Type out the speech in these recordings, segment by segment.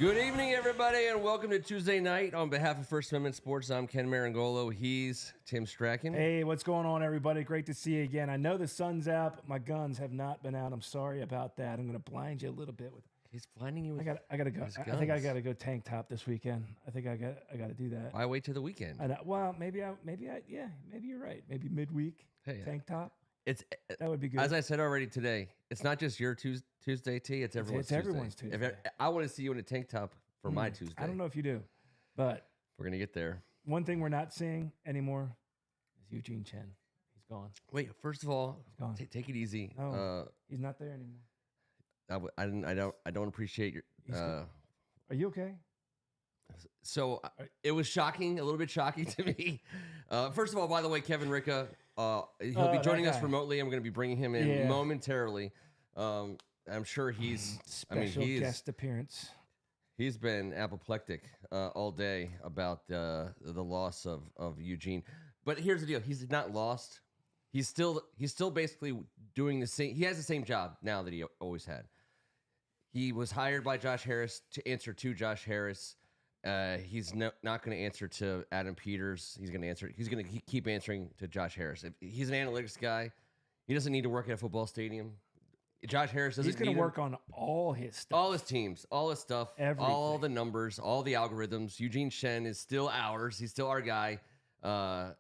Good evening, everybody, and welcome to Tuesday night. On behalf of First Amendment Sports, I'm Ken Meringolo. He's Tim Strachan. Hey, what's going on, everybody? Great to see you again. I know the sun's out, but my guns have not been out. I'm sorry about that. I'm going to blind you a little bit with. He's blinding you with. I got to go. I think I got to go tank top this weekend. I think I got to do that. Why wait till the weekend? Well, maybe you're right. Maybe midweek tank top. That would be good. As I said already today, it's not just your Tuesday tea. It's everyone's Tuesday. Everyone's Tuesday. I want to see you in a tank top for my Tuesday. I don't know if you do, but we're gonna get there. One thing we're not seeing anymore is Eugene Chen. He's gone. Wait, first of all, take it easy. Oh, he's not there anymore. I don't appreciate your. Are you okay? So it was shocking, a little bit shocking to me. First of all, by the way, Kevin Ricca, he'll be joining us remotely. I'm going to be bringing him in momentarily. I'm sure he's special guest appearance. He's been apoplectic all day about the loss of Eugene. But here's the deal: he's not lost. He's still basically doing the same. He has the same job now that he always had. He was hired by Josh Harris to answer to Josh Harris. He's not going to answer to Adam Peters. He's going to keep answering to Josh Harris. He's an analytics guy. He doesn't need to work at a football stadium. Josh Harris doesn't. He's going to work on all his stuff, all his teams, all his stuff, everything. All the numbers, all the algorithms. Eugene Chen is still ours. He's still our guy.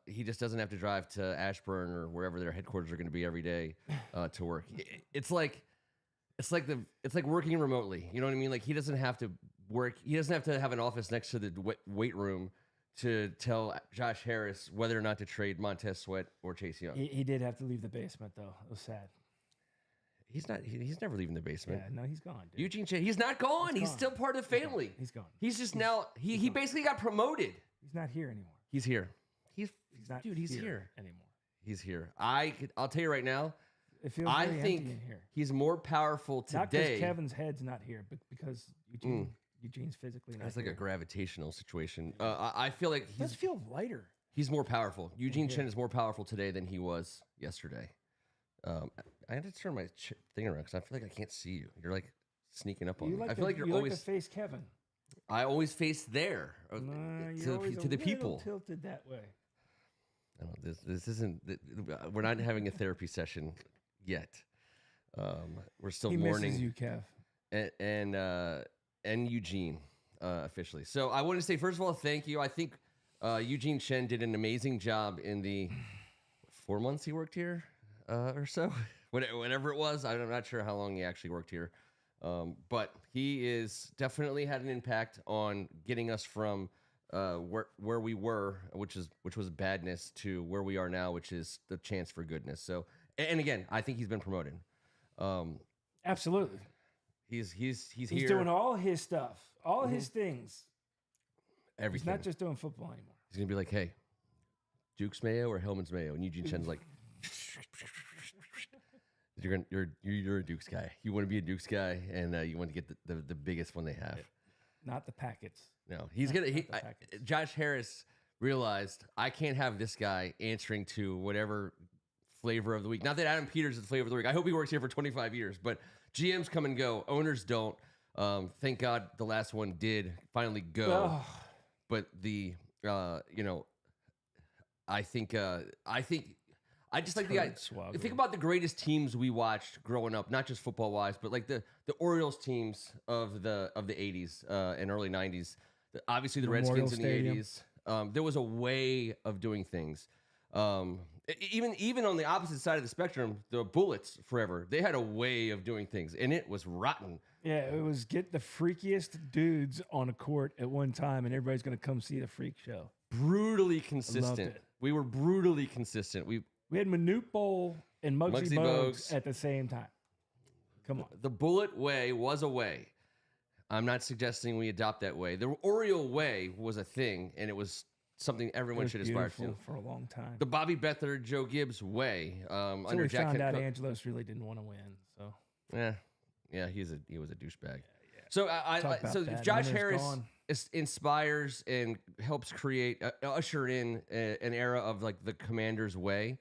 He just doesn't have to drive to Ashburn or wherever their headquarters are going to be every day to work. It's like working remotely. You know what I mean? Like he doesn't have to work. He doesn't have to have an office next to the weight room to tell Josh Harris whether or not to trade Montez Sweat or Chase Young. He did have to leave the basement, though. It was sad. He's not. He's never leaving the basement. Yeah, no, he's gone. Dude. Eugene Chen. He's not gone. He's still part of the family. He's gone. He's just now. He basically got promoted. He's not here anymore. He's here. He's not. Dude, he's here anymore. He's here. I'll tell you right now. It feels very empty in here. He's more powerful today. Not because Kevin's head's not here, but because Eugene's physically not. That's like a gravitational situation. I feel like he does feel lighter. He's more powerful. Eugene Chen is more powerful today than he was yesterday. I had to turn my thing around because I feel like I can't see you. You're like sneaking up on me. I feel like you're always like to face Kevin. I always face there to the people. Tilted that way. I don't, this isn't. We're not having a therapy session yet. We're still mourning. He misses you, Kev, and Eugene officially. So I want to say first of all, thank you. I think Eugene Chen did an amazing job in the 4 months he worked here or so, whatever it was. I'm not sure how long he actually worked here, but he is definitely had an impact on getting us from where we were, which was badness, to where we are now, which is the chance for goodness. So, and again, I think he's been promoted. Absolutely. He's He's here. doing all his stuff, all his things. Everything. He's not just doing football anymore. He's gonna be like, hey, Duke's mayo or Hellman's mayo, and Eugene Chen's like, you're a Duke's guy. You want to be a Duke's guy, and you want to get the biggest one they have. Not the packets. No, he's Josh Harris realized I can't have this guy answering to whatever flavor of the week. Not that Adam Peters is the flavor of the week. I hope he works here for 25 years, but GMs come and go. Owners don't. Thank God the last one did finally go. Oh. But I just like the guy. Think about the greatest teams we watched growing up, not just football wise, but like the Orioles teams of the 80s and early 90s. Obviously, the Redskins in the 80s. There was a way of doing things. Even on the opposite side of the spectrum, the Bullets forever, they had a way of doing things, and it was rotten. Yeah, it was get the freakiest dudes on a court at one time, and everybody's going to come see the freak show. Brutally consistent. We were brutally consistent. We had Manute Bowl and Muggsy Bogues at the same time. Come on. The Bullet way was a way. I'm not suggesting we adopt that way. The Oriole way was a thing, and it was something everyone should aspire to. For a long time. The Bobby Beathard, Joe Gibbs way. Under Jack found out Angelos really didn't want to win. So yeah, he was a douchebag. Yeah. So Josh Harris inspires and helps create, usher in an era of like the Commanders way,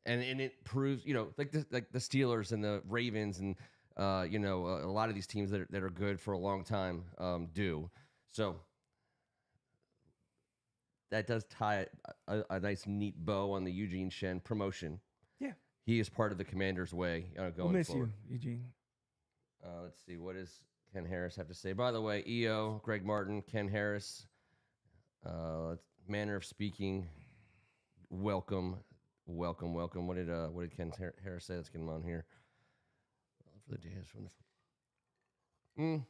and it proves, like the Steelers and the Ravens and a lot of these teams that are good for a long time do. So that does tie a nice, neat bow on the Eugene Shen promotion. Yeah. He is part of the Commander's way going We'll miss forward. you, Eugene. Let's see. What does Ken Harris have to say? By the way, EO, Greg Martin, Ken Harris, manner of speaking, welcome. What did Ken Harris say? Let's get him on here. For the days from the...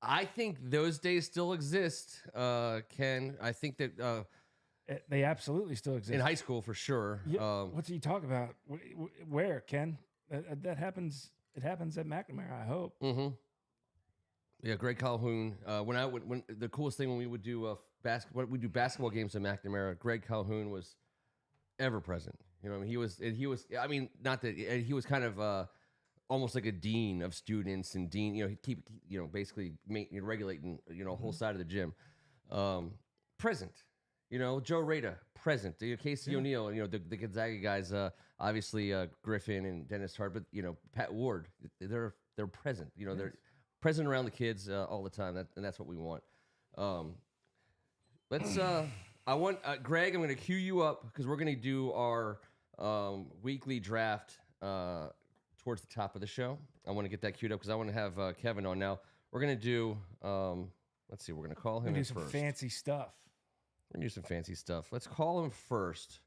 I think those days still exist, Ken. I think that They absolutely still exist. in high school for sure. Yeah, what's he talk about? Where, Ken? That happens. It happens at McNamara, I hope. Mm-hmm. Yeah, Greg Calhoun. When the coolest thing when we would do basketball games at McNamara, Greg Calhoun was ever present. You know, I mean, he was. I mean, not that he was kind of almost like a dean of students and dean. You know, he'd keep basically regulating a whole side of the gym. Present. You know, Joe Rada, present. Casey O'Neill, the Gonzaga guys, obviously Griffin and Dennis Hart, but Pat Ward, they're present. They're present around the kids all the time, and that's what we want. Let's. I want Greg. I'm going to cue you up because we're going to do our weekly draft towards the top of the show. I want to get that queued up because I want to have Kevin on now. We're going to do. Let's see. We're going to call him. We do in some first. fancy stuff. We're going to do some fancy stuff. Let's call him first.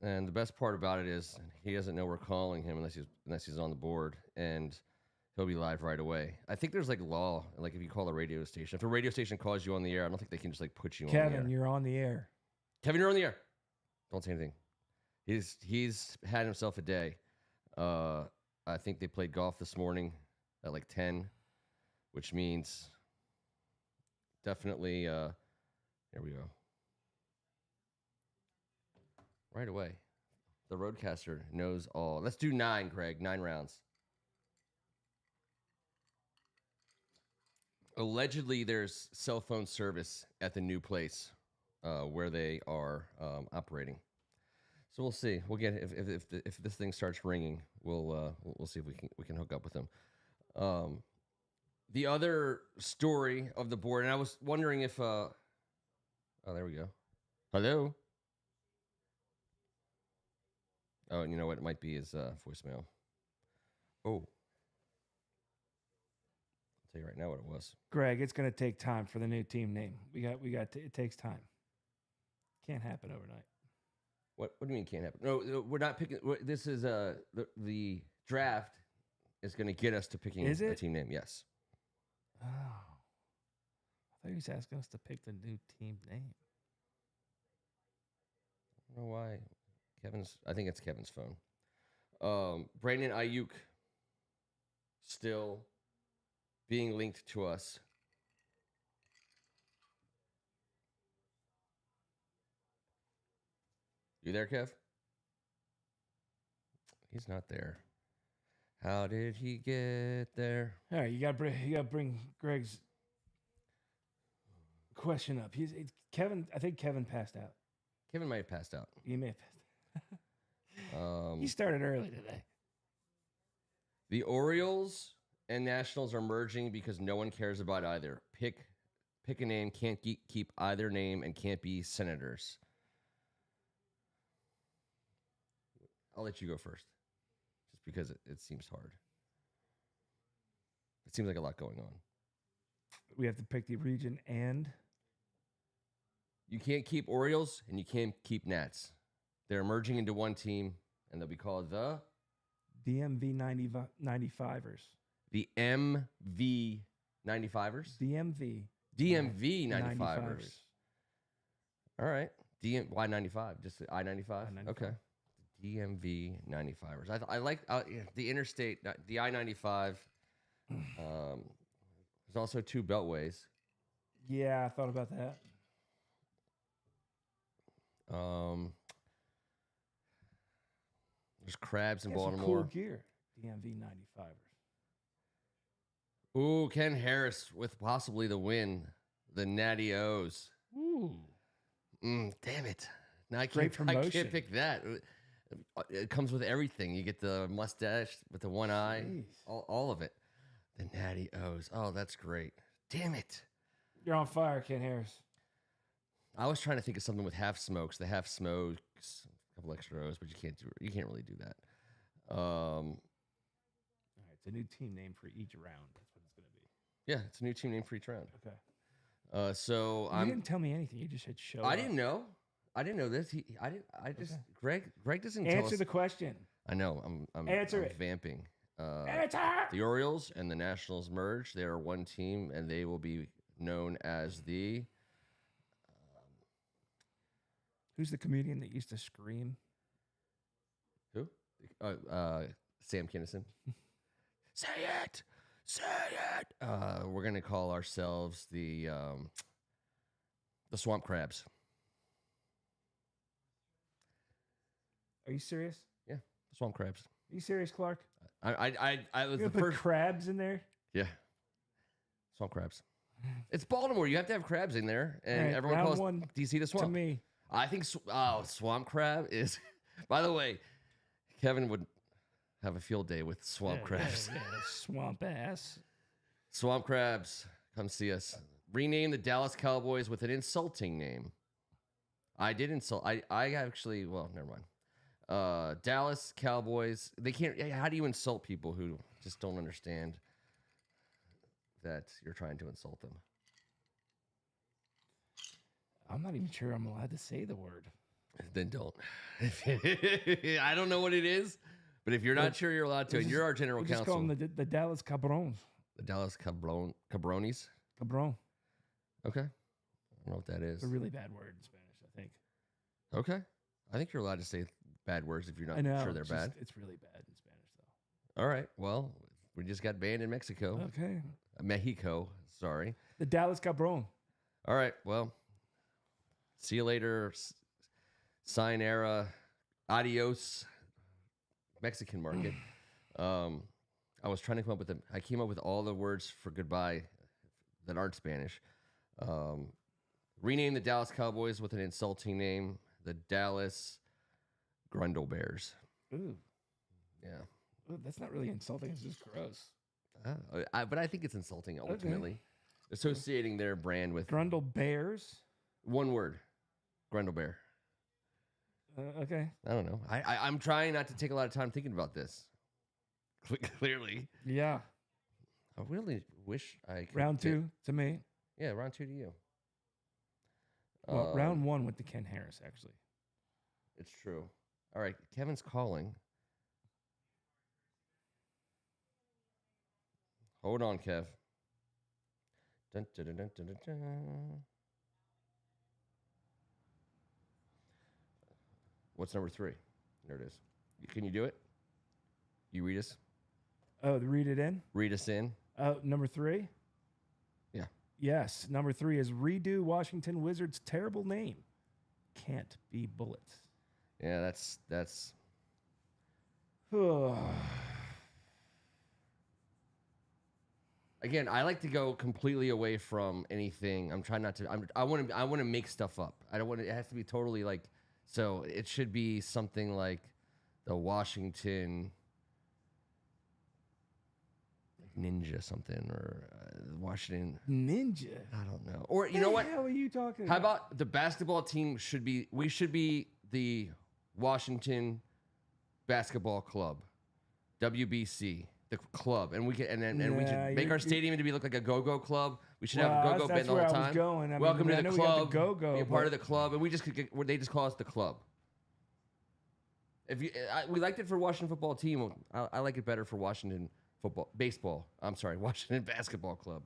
And the best part about it is he doesn't know we're calling him unless he's on the board, and he'll be live right away. I think there's like law, like if you call a radio station, if a radio station calls you on the air, I don't think they can just like put you on the air. Kevin, you're on the air. Kevin, you're on the air. Don't say anything. He's had himself a day. I think they played golf this morning at like 10, which means definitely. Here we go. Right away. The roadcaster knows all. Let's do 9, Greg. 9 rounds. Allegedly, there's cell phone service at the new place where they are operating. So we'll see. We'll get if this thing starts ringing, we'll see if we can hook up with them. The other story of the board, and I was wondering if oh, there we go. Hello. Oh, and you know what? It might be his voicemail. Oh. I'll tell you right now what it was. Greg, it's going to take time for the new team name. It takes time. Can't happen overnight. What do you mean can't happen? No, we're not picking. This is the draft is going to get us to picking a team name. Yes. Oh. I thought he was asking us to pick the new team name. I don't know why. I think it's Kevin's phone. Brandon Ayuk still being linked to us. You there, Kev? He's not there. How did he get there? All right, you got to bring Greg's question up. Kevin. I think Kevin passed out. Kevin might have passed out. He may have passed out. He started early today. The Orioles and Nationals are merging because no one cares about either. Pick a name, can't keep either name, and can't be Senators. I'll let you go first, just because it seems hard. It seems like a lot going on. We have to pick the region, and you can't keep Orioles and you can't keep Nats. They're merging into one team, and they'll be called the DMV 95ers. The MV 95ers? DMV 95ers. All right. Why 95? Just I-95? Okay. DMV 95ers. I like the interstate, the I-95. There's also 2 beltways. Yeah, I thought about that. There's crabs in Some Baltimore. cool gear. DMV 95ers. Ooh, Ken Harris with possibly the win. The Natty O's. Ooh. Damn it. Now I Great can't promotion. pick that. It comes with everything. You get the mustache with the one eye, Jeez. all of it. The Natty O's. Oh, that's great. Damn it. You're on fire, Ken Harris. I was trying to think of something with half smokes. The half smokes, a couple extra O's, but you can't really do that. All right, it's a new team name for each round. That's what it's going to be. Yeah, it's a new team name for each round. Okay. So You didn't tell me anything. You just said show. I didn't know. I didn't know this. I just Okay. Greg doesn't tell Answer us. the question. I know. I'm Answer it. vamping. Answer. The Orioles and the Nationals merge. They are one team, and they will be known as the. Who's the comedian that used to scream? Who? Sam Kinison. Say it. Say it. We're gonna call ourselves the Swamp Crabs. Are you serious? Yeah, the Swamp Crabs. Are you serious, Clark? I was You the put first. crabs in there? Yeah, Swamp Crabs. It's Baltimore. You have to have crabs in there, and All right, everyone round calls one DC the To Swamp. me. I think Swamp Crab is. By the way, Kevin would have a field day with Swamp Crabs. Yeah, swamp ass. Swamp Crabs, come see us. Rename the Dallas Cowboys with an insulting name. I did insult. I actually. Well, never mind. Dallas Cowboys. They can't. How do you insult people who just don't understand that you're trying to insult them? I'm not even sure I'm allowed to say the word. Then don't. I don't know what it is, but if you're not sure, you're allowed to. And you're our general We just call counsel. them the Dallas Cabrons. The Dallas Cabronis. Cabron. Okay. I don't know what that is. It's a really bad word in Spanish, I think. Okay. I think you're allowed to say bad words if you're not I know. sure they're bad. It's really bad in Spanish, though. All right. Well, we just got banned in Mexico. Okay. Mexico. Sorry. The Dallas Cabron. All right. Well, see you later. Sayonara. Adios. Mexican market. I was trying to come up with them. I came up with all the words for goodbye that aren't Spanish. Rename the Dallas Cowboys with an insulting name. The Dallas Grundle Bears. Ooh. Yeah. Ooh, that's not really insulting. It's just gross. But I think it's insulting ultimately. Associating their brand with Grundle Bears. one word. Grundle Bear. Okay. I don't know. I'm trying not to take a lot of time thinking about this. Clearly. Yeah. I really wish I could. Round two to me. Yeah, round two to you. Well, round one went to Ken Harris, actually. It's true. All right, Kevin's calling. Hold on, Kev. Dun, dun, dun, dun, dun, dun, dun. What's number 3? There it is. Can you do it? You read us? Oh, read it in? Read us in? Number 3? Yeah. Yes. Number 3 is redo Washington Wizards' terrible name. Can't be bullets. Yeah, that's. Again, I like to go completely away from anything. I'm trying not to. I want to make stuff up. I don't want it. It has to be totally like. So it should be something like the Washington Ninja something or Washington Ninja. I don't know. Or you know what? What the hell are you talking How about? about the basketball team should be? We should be the Washington Basketball Club, WBC, the club, and we can and we should make our stadium to be look like a go-go club. We should have a go-go band the whole time. Welcome to the club. Go-go. Be a part of the club, and we just could get, they just call us the club. If you, we liked it for Washington football team. I like it better for Washington baseball. I'm sorry, Washington Basketball Club.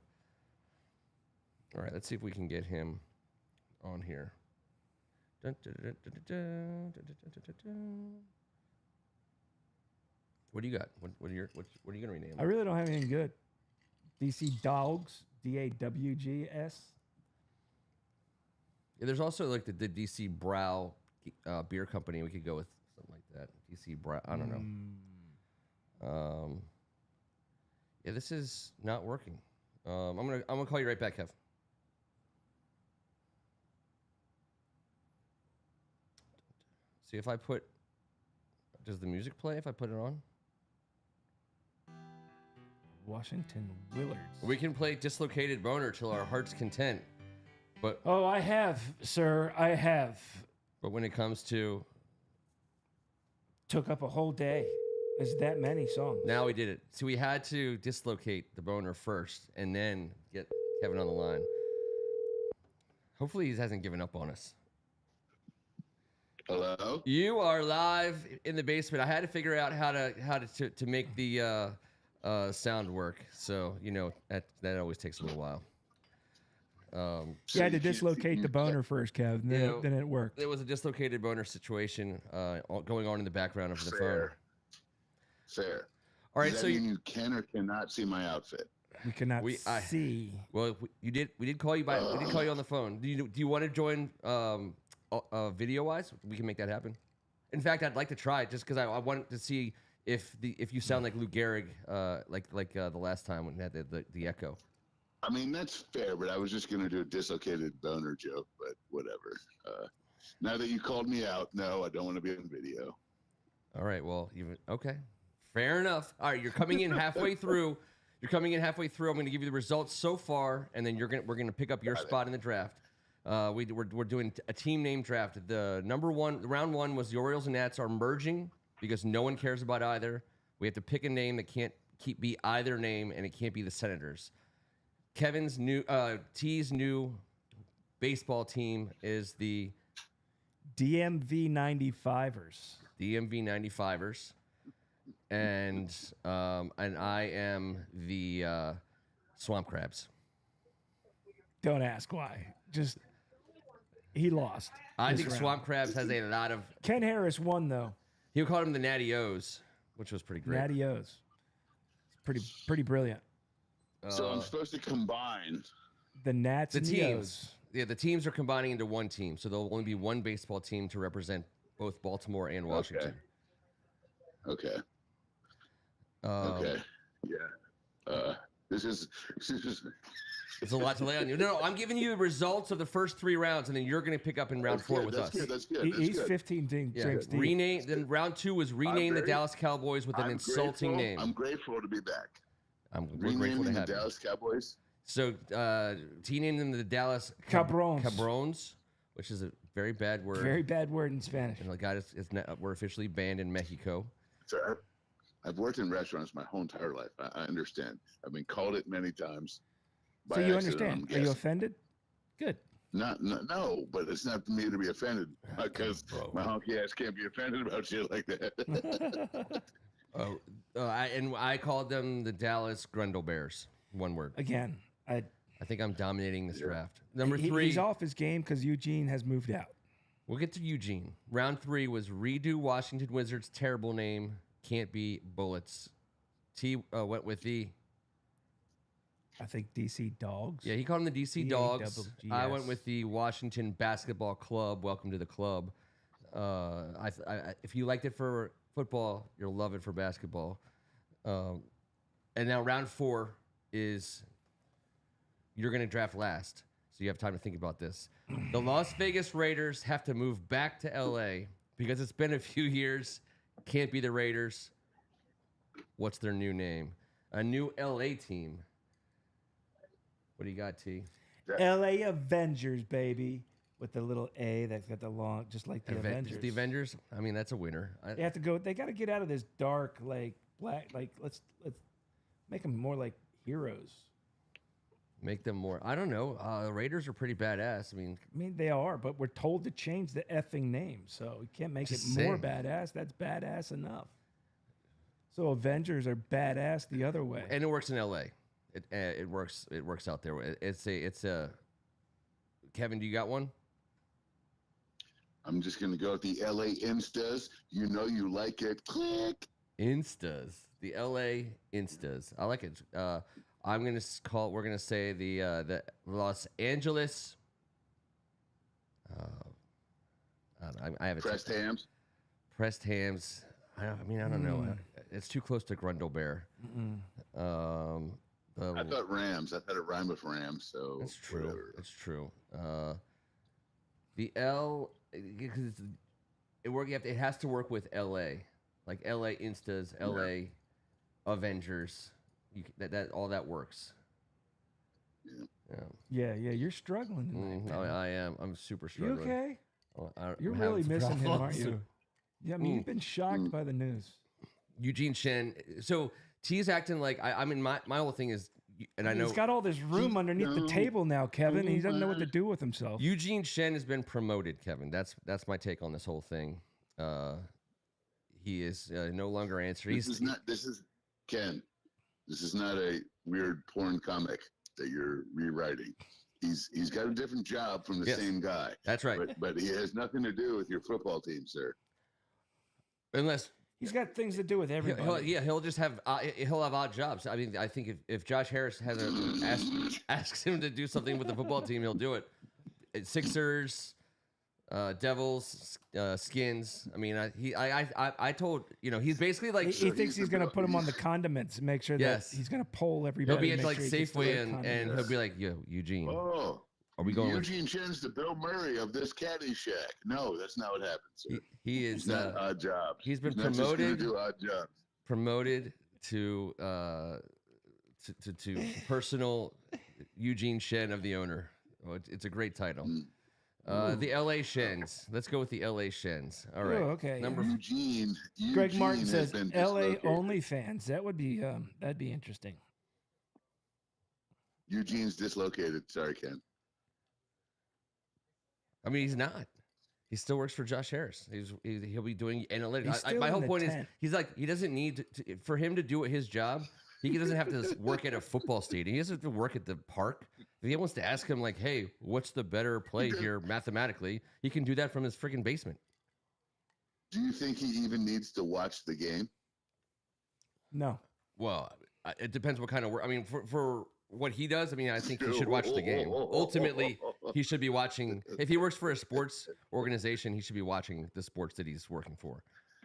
All right, let's see if we can get him on here. Dun, dun, dun, dun, dun, dun, dun, dun, dun, dun. What do you got? What are you gonna rename? I really don't have anything good. DC Dogs, DAWGS. Yeah, there's also like the DC Brow beer company. We could go with something like that. DC Brow. I don't know. Yeah, this is not working. I'm gonna call you right back, Kev. See if I put Does the music play if I put it on? Washington Willards. We can play Dislocated Boner till our heart's content. But Oh, I have, sir. I have. But when it comes to Took up a whole day. There's that many songs. now, we did it. So we had to dislocate the boner first, and then get Kevin on the line. Hopefully, he hasn't given up on us. Hello? You are live in the basement. I had to figure out how to make the sound work. So that always takes a little while. You had to dislocate the boner first, Kev. Then it worked. There was a dislocated boner situation going on in the background of the phone. Fair. All right, Does that mean you can or cannot see my outfit? We cannot see. Well, we did call you we did call you on the phone. Do you want to join video wise? We can make that happen. In fact, I'd like to try it just because I wanted to see if you sound like Lou Gehrig, like the last time when we had the echo. I mean, that's fair, but I was just going to do a dislocated boner joke, but whatever. Now that you called me out, no, I don't want to be on video. All right, well, okay. Fair enough. All right, you're coming in halfway through. I'm going to give you the results so far, and then we're going to pick up your spot in the draft. We're doing a team name draft. Round one was the Orioles and Nats are merging because no one cares about either. We have to pick a name that can't be either name, and it can't be the Senators. Kevin's T's new baseball team is the DMV 95ers. DMV 95ers, and I am the Swamp Crabs. Don't ask why. Just he lost. I think Swamp Crabs has a lot of. Ken Harris won though. He called him the Natty O's, which was pretty great. Natty O's. Pretty brilliant. So I'm supposed to combine the Nats and the O's. Yeah, the teams are combining into one team, so there'll only be one baseball team to represent both Baltimore and Washington. Okay. Okay. Yeah. This is. It's a lot to lay on you. No, I'm giving you the results of the first 3 rounds, and then you're going to pick up in round 4 with us. That's good. He's 15 drinks deep. Rename. Then round 2 was rename the Dallas Cowboys with an insulting name. I'm grateful to be back. We're grateful to have the Dallas Cowboys. So, T named them the Dallas Cabrones, which is a very bad word. Very bad word in Spanish. And we're officially banned in Mexico. Sir, I've worked in restaurants my whole entire life. I understand. I've been called it many times. So you understand? Are you offended? Good. No, but it's not for me to be offended because my honky ass can't be offended about shit like that. I called them the Dallas Grundle Bears. One word. Again, I think I'm dominating this draft. Number 3. He's off his game because Eugene has moved out. We'll get to Eugene. Round 3 was redo Washington Wizards' terrible name. Can't be Bullets. T went with the. I think DC Dogs. Yeah, he called them the DC Dogs. I went with the Washington Basketball Club. Welcome to the club. If you liked it for football, you'll love it for basketball. And now round 4 is you're going to draft last, so you have time to think about this. The Las Vegas Raiders have to move back to L.A. because it's been a few years. Can't be the Raiders. What's their new name? A new L.A. team. What do you got, T? L.A. Avengers, baby. With the little A that's got the long, just like the Avengers. The Avengers? I mean, that's a winner. They have to go. They got to get out of this dark, like black. Like let's make them more like heroes. Make them more. I don't know. The Raiders are pretty badass. I mean, they are, but we're told to change the effing name, so we can't make it more badass. That's badass enough. So Avengers are badass the other way, and it works in L.A. It works. It works out there. It's a. Kevin, do you got one? I'm just going to go with the LA Instas. You know you like it. Click. Instas. The LA Instas. I like it. I'm going to call. We're going to say the Los Angeles. I have a pressed hams. Pressed hams. I don't know. It's too close to Grundle Bear. I thought Rams. I thought it rhymed with Rams. So that's true. Whatever. That's true. The L, because it has to work with L.A. like LA Instas, LA Avengers. That all that works. Yeah. You're struggling tonight. Man. I am. I'm super You struggling. okay? I'm You're having really some missing him, aren't problems. you? Yeah, I mean, you've been shocked by the news. Eugene Shen. So T's acting like I mean my whole thing is, and I know he's got all this room underneath the table now, Kevin. And he doesn't know what to do with himself. Eugene Shen has been promoted, Kevin. That's my take on this whole thing. He is no longer answering. This is Ken. This is not a weird porn comic that you're rewriting. He's got a different job from the same guy. That's right. But he has nothing to do with your football team, sir. Unless he's got things to do with everybody. He'll just have he'll have odd jobs. I mean, I think if Josh Harris asks him to do something with the football team, he'll do it. Sixers, Devils, Skins. I mean, I told he's basically like he thinks he's gonna put him on the condiments and make sure that he's gonna poll everybody. He'll be at like Safeway and he'll be like, "Yo, Eugene, are we going?" Eugene Shen's the Bill Murray of this Caddyshack. No, that's not what happens. Sir. He is he's not odd jobs. He's been promoted. Not just gonna do odd jobs. Promoted to personal Eugene Shen of the owner. Oh, it's a great title. The LA Shens. Let's go with the LA Shens. All right. Okay. Eugene. Greg Martin says LA OnlyFans. That would be that'd be interesting. Eugene's dislocated. Sorry, Ken. I mean, he's not. He still works for Josh Harris. He'll be doing analytics. My whole point is he doesn't need for him to do his job. He doesn't have to work at a football stadium. He doesn't have to work at the park. If he wants to ask him, like, hey, what's the better play here mathematically, he can do that from his freaking basement. Do you think he even needs to watch the game? No. Well, it depends what kind of work. I mean, for what he does, I mean, I think he should watch the game. Ultimately, he should be watching. If he works for a sports organization, he should be watching the sports that he's working for.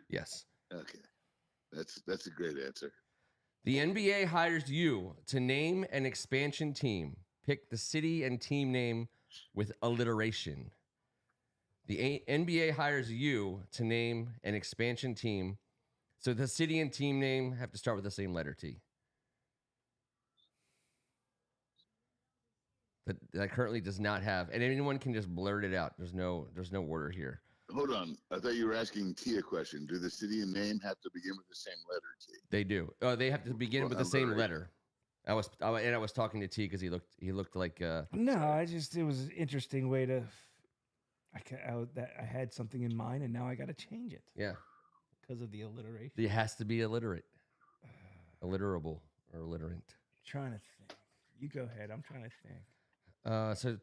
Yes. Okay. That's a great answer. The NBA hires you to name an expansion team. Pick the city and team name with alliteration. The NBA hires you to name an expansion team. So the city and team name have to start with the same letter T. That currently does not have, and anyone can just blurt it out. There's no order here. Hold on. I thought you were asking T a question. Do the city and name have to begin with the same letter T? They do. They have to begin with the same letter. I was talking to T because he looked like. No, it was an interesting way to. I had something in mind and now I got to change it. Yeah. Because of the alliteration. It has to be illiterate, alliterable or alliterant. Trying to think. You go ahead. I'm trying to think. So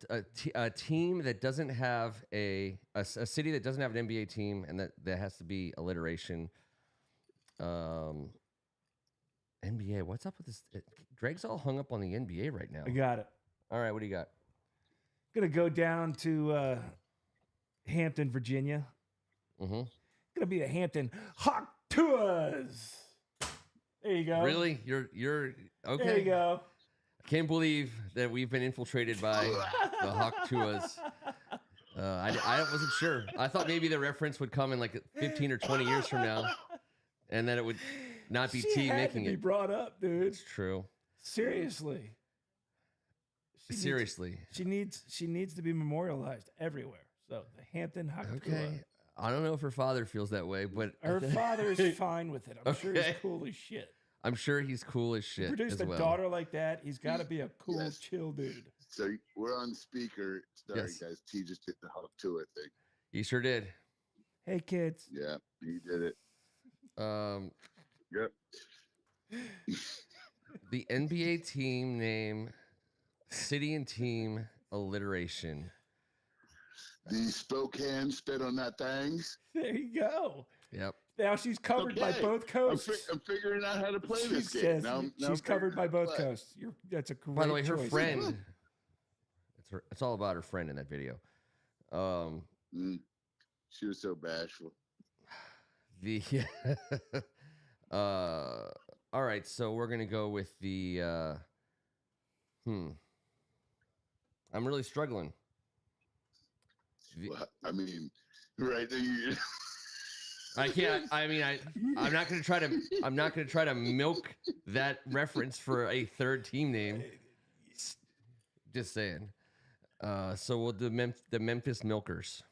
a team that doesn't have a city that doesn't have an NBA team, and that has to be alliteration. NBA, what's up with this? Greg's all hung up on the NBA right now. I got it. All right, what do you got? Gonna go down to Hampton, Virginia. Mm-hmm. Gonna be the Hampton Hawk Tours. There you go. Really? You're okay. There you go. I can't believe that we've been infiltrated by the Hawk Tuas. I wasn't sure. I thought maybe the reference would come in like 15 or 20 years from now, and then it would not be T making it. Be brought up, dude. It's true. Seriously. She needs to be memorialized everywhere. So the Hampton Hawk Tour. I don't know if her father feels that way, but her father is fine with it. I'm sure he's cool as shit. I'm sure he's cool as shit. Produced a daughter like that. He's got to be a cool, chill dude. So we're on speaker. Sorry, guys. T just did the Hawk Tour thing. He sure did. Hey, kids. Yeah, he did it. Yep. The NBA team name, city and team alliteration. The Spokane spit on that thing. There you go. Yep. Now she's covered by both coasts. I'm figuring out how to play this game. Now she's covered by both coasts. That's a great By the way, her choice. friend. It's all about her friend in that video. She was so bashful. All right, so we're gonna go with the. I'm really struggling. Well, I mean, right there. I can't. I mean, I'm not gonna try to. I'm not gonna try to milk that reference for a third team name. Just saying. So we'll do the Memphis Milkers.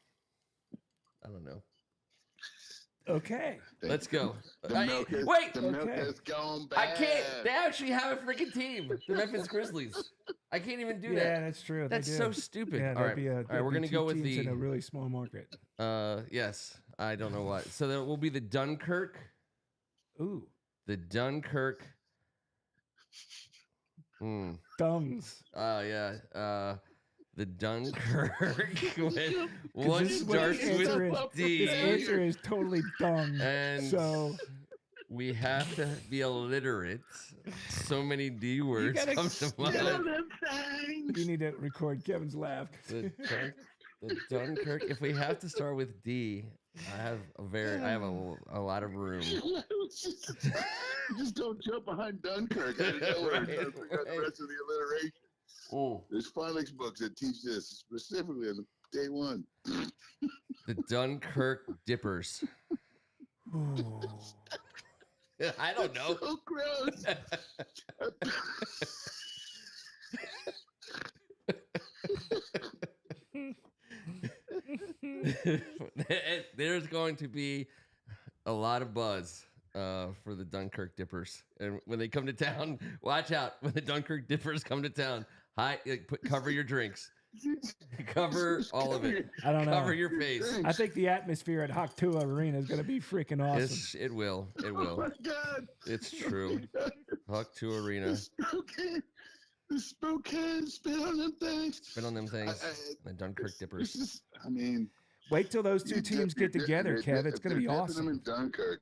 I don't know. Okay. Let's go. Wait, the milk is going bad. I can't. They actually have a freaking team. The Memphis Grizzlies. I can't even do that. Yeah, that's true. That's so stupid. Yeah, all right, we're gonna go with in a really small market. Yes, I don't know what. So there will be the Dunkirk. Ooh, the Dunkirk. Dungs. Yeah. The Dunkirk. What This starts with D? This answer is totally dung. And so we have to be illiterate. So many D words come to mind. You need to record Kevin's laugh. The Dunkirk. If we have to start with D, I have a lot of room. Just don't jump behind Dunkirk. I know where the rest of the alliteration. There's phonics books that teach this specifically on day one. The Dunkirk Dippers. I don't know. So gross. There's going to be a lot of buzz for the Dunkirk Dippers, and when they come to town, watch out. When the Dunkirk Dippers come to town, cover your drinks, cover all of it. I don't know. Cover your face. I think the atmosphere at Hock2 Arena is going to be freaking awesome. It will. It will. Oh my God. It's true. Hock2 Arena. The Spokane, spit on them things. Spit on them things. The Dunkirk Dippers. Wait till those two teams get together, Kev. It's going to be awesome. Them in Dunkirk.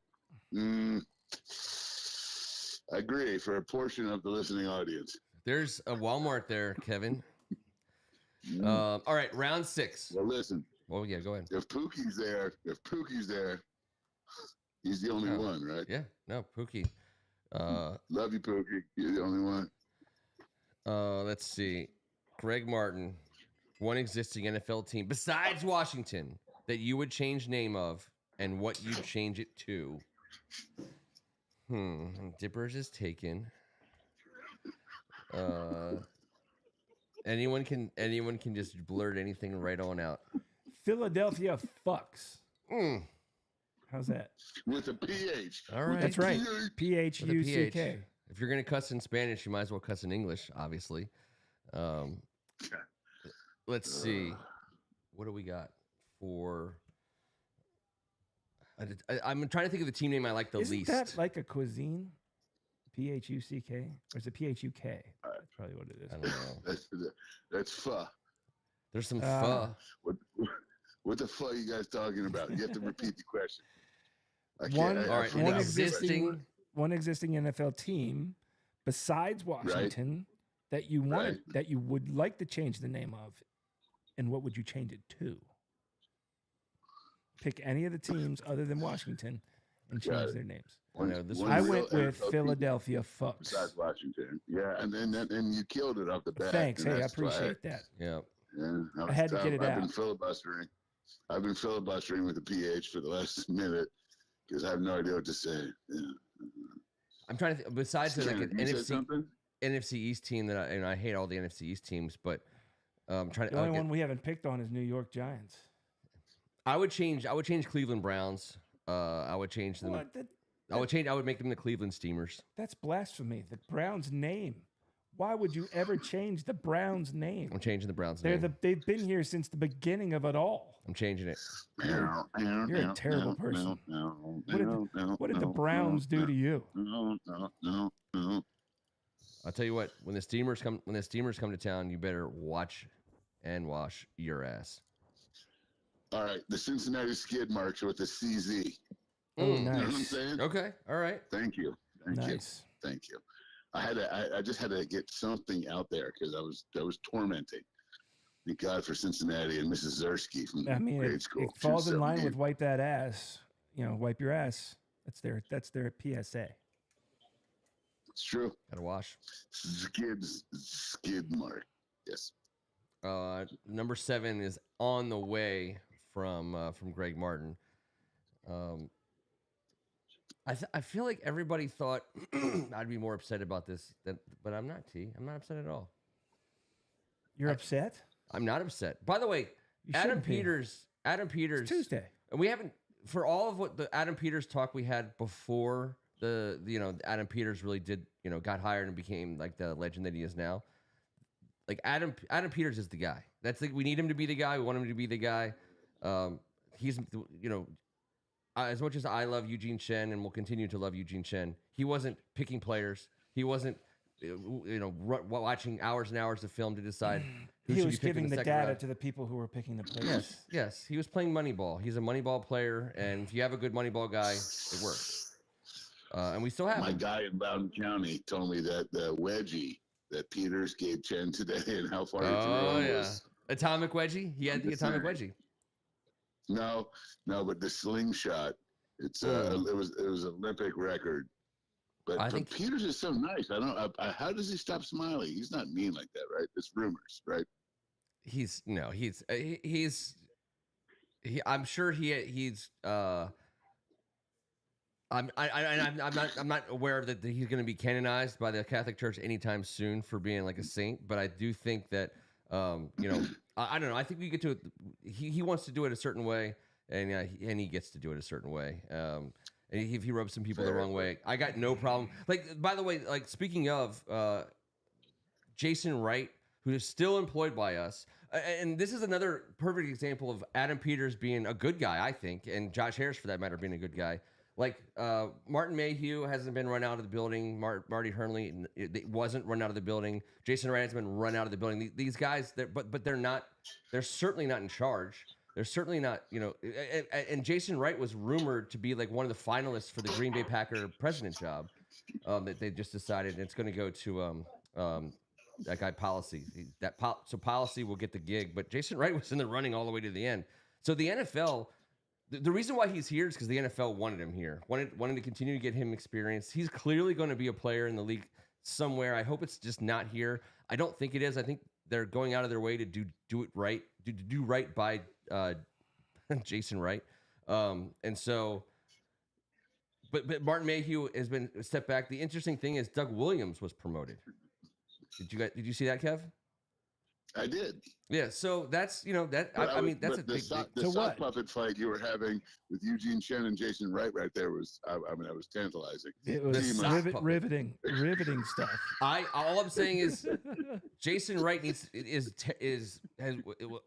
I agree for a portion of the listening audience. There's a Walmart there, Kevin. All right, round 6. Well, listen. Oh yeah, go ahead. If Pookie's there, he's the only one, right? Yeah, no, Pookie. Love you, Pookie. You're the only one. Let's see. Greg Martin, one existing NFL team besides Washington that you would change name of, and what you'd change it to. Dippers is taken. Anyone can just blurt anything right on out. Philadelphia fucks. How's that? With a PH. All right. That's right. PHUCK. If you're gonna cuss in Spanish, you might as well cuss in English, obviously. Let's see. What do we got for? I'm trying to think of the team name I like the least. Isn't that like a cuisine? PHUCK? Or is it PHUK? That's probably what it is. I don't know. That's pho. There's some pho. What the fuck are you guys talking about? You have to repeat the question. One existing NFL team besides Washington that you wanted that you would like to change the name of, and what would you change it to? Pick any of the teams other than Washington and change their names. I went with Philadelphia Fucks. Besides Washington, yeah, and you killed it off the bat. Thanks, hey, I appreciate that. Yeah, I had to get it out. I've been filibustering with the PH for the last minute because I have no idea what to say. Yeah. I'm trying to think. Besides like an NFC East team that I hate all the NFC East teams, but I'm trying to. The only one we haven't picked on is New York Giants. I would change Cleveland Browns. I would change them. I would make them the Cleveland Steamers. That's blasphemy. The Browns name. Why would you ever change the Browns name? I'm changing the Browns name. They've been here since the beginning of it all. I'm changing it. You're a terrible person. What did the Browns do to you? I'll tell you what. When the Steamers come to town, you better watch and wash your ass. All right, the Cincinnati Skid Marks with the CZ. Oh, nice. You know what I'm saying? Okay, all right. Thank you. Thank you. I just had to get something out there because I was tormenting. Thank God for Cincinnati and Mrs. Zersky from grade school. It falls in line with wipe that ass. Wipe your ass. That's their PSA. It's true. Gotta wash. Skid Mark. Yes. Number 7 is on the way from Greg Martin. I feel like everybody thought I'd be more upset about this, but I'm not. I'm not upset at all. You're upset? I'm not upset. By the way, You Adam shouldn't be. Peters. It's Tuesday. And we haven't, for all of what the Adam Peters talk we had before Adam Peters really did, got hired and became like the legend that he is now. Like Adam Peters is the guy. That's like, we need him to be the guy. We want him to be the guy. He's, as much as I love Eugene Chen and will continue to love Eugene Chen, he wasn't picking players. He wasn't, watching hours and hours of film to decide who he should was be picking giving the second data round. to the people who were picking the players. Yes. He was playing Moneyball. He's a Moneyball player, and if you have a good Moneyball guy, it works. And we still have My him. guy in Bowden County told me that the wedgie that Peters gave Chen today and how far he threw was Atomic wedgie. He had the atomic wedgie. No, but the slingshot. It's it was Olympic record. But I think Peters is so nice. I don't. How does he stop smiling? He's not mean like that, right? It's rumors, right? I'm sure he's. I'm not aware that he's going to be canonized by the Catholic Church anytime soon for being like a saint. But I do think that I don't know. I think we get to it. He wants to do it a certain way, and he gets to do it a certain way. And if he rubs some people the wrong way, I got no problem. Like, by the way, like speaking of Jason Wright, who is still employed by us, and this is another perfect example of Adam Peters being a good guy, I think, and Josh Harris, for that matter, being a good guy. Like Martin Mayhew hasn't been run out of the building. Marty Hernley wasn't run out of the building. Jason Wright has been run out of the building. These guys, but they're not. They're certainly not in charge. They're certainly not. And Jason Wright was rumored to be like one of the finalists for the Green Bay Packer president job. That they just decided it's going to go to that guy Policy. So Policy will get the gig, but Jason Wright was in the running all the way to the end. So the NFL. The reason why he's here is because the NFL wanted him here, wanted to continue to get him experience. He's clearly going to be a player in the league somewhere. I hope it's just not here. I don't think it is. I think they're going out of their way to do it right, do right by Jason Wright. And so, but Martin Mayhew has been a step back. The interesting thing is Doug Williams was promoted. Did you see that, Kev? I did. Yeah, so that's that's a big. The sock puppet fight you were having with Eugene Chen and Jason Wright right there was, I was tantalizing. It was riveting stuff. All I'm saying is, Jason Wright has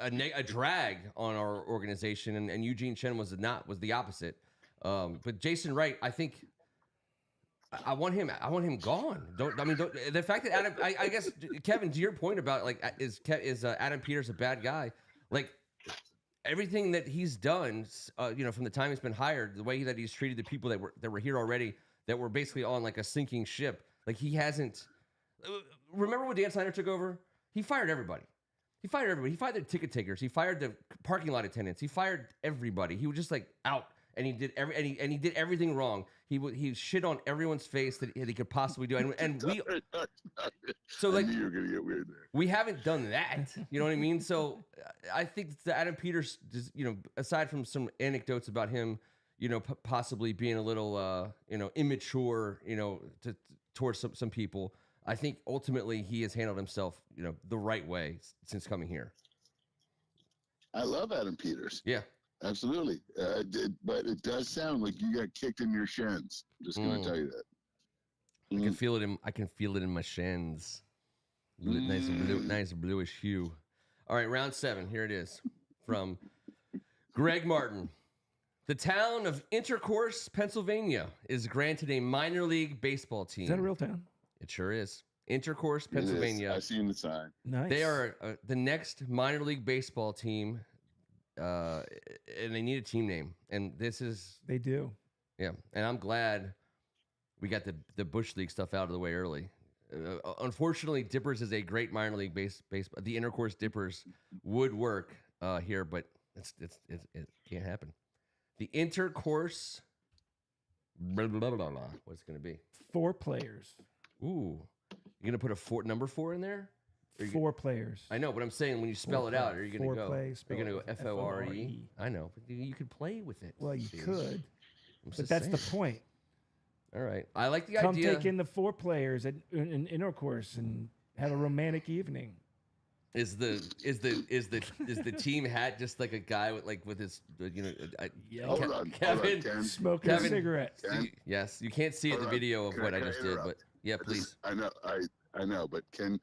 a drag on our organization, and Eugene Chen was the opposite. But Jason Wright, I think. I want him gone. The fact that Adam, I guess, Kevin, to your point about like, is Adam Peters a bad guy? Like everything that he's done, from the time he's been hired, the way that he's treated the people that were here already, that were basically on like a sinking ship. Like he hasn't. Remember when Dan Snyder took over? He fired everybody. He fired the ticket takers. He fired the parking lot attendants. He fired everybody. He was just like out. And he did everything wrong. He shit on everyone's face that he could possibly do. And we so like you were gonna get weird there. We haven't done that. You know what I mean? So I think that Adam Peters, aside from some anecdotes about him, possibly being a little immature, towards some people, I think ultimately he has handled himself, the right way since coming here. I love Adam Peters. Yeah. Absolutely. But it does sound like you got kicked in your shins. I'm just going to tell you that. I can feel it in my shins. Nice bluish hue. All right, round 7. Here it is from Greg Martin. The town of Intercourse, Pennsylvania, is granted a minor league baseball team. Is that a real town? It sure is. Intercourse, Pennsylvania. I've seen the sign. Nice. They are the next minor league baseball team. And they need a team name, and they do. Yeah, and I'm glad we got the Bush League stuff out of the way early. Unfortunately, Dippers is a great minor league baseball. The Intercourse Dippers would work here, but it can't happen. The Intercourse, blah, blah, blah, blah. What's it going to be? 4 players. Ooh, you're gonna put a number 4 in there? 4 players. I know, but I'm saying when you spell it out, are you going to go? You're going to go F-O-R-E? I know, but you could play with it. Well, you could, but that's the point. All right. I like the Come idea. take in the 4 players at an intercourse and have a romantic evening. Is the team hat just like a guy with his Hold on, Kevin Ken. Smoking a cigarette. Ken? Yes, you can't see the video of what I just did, but yeah, please. I know, but can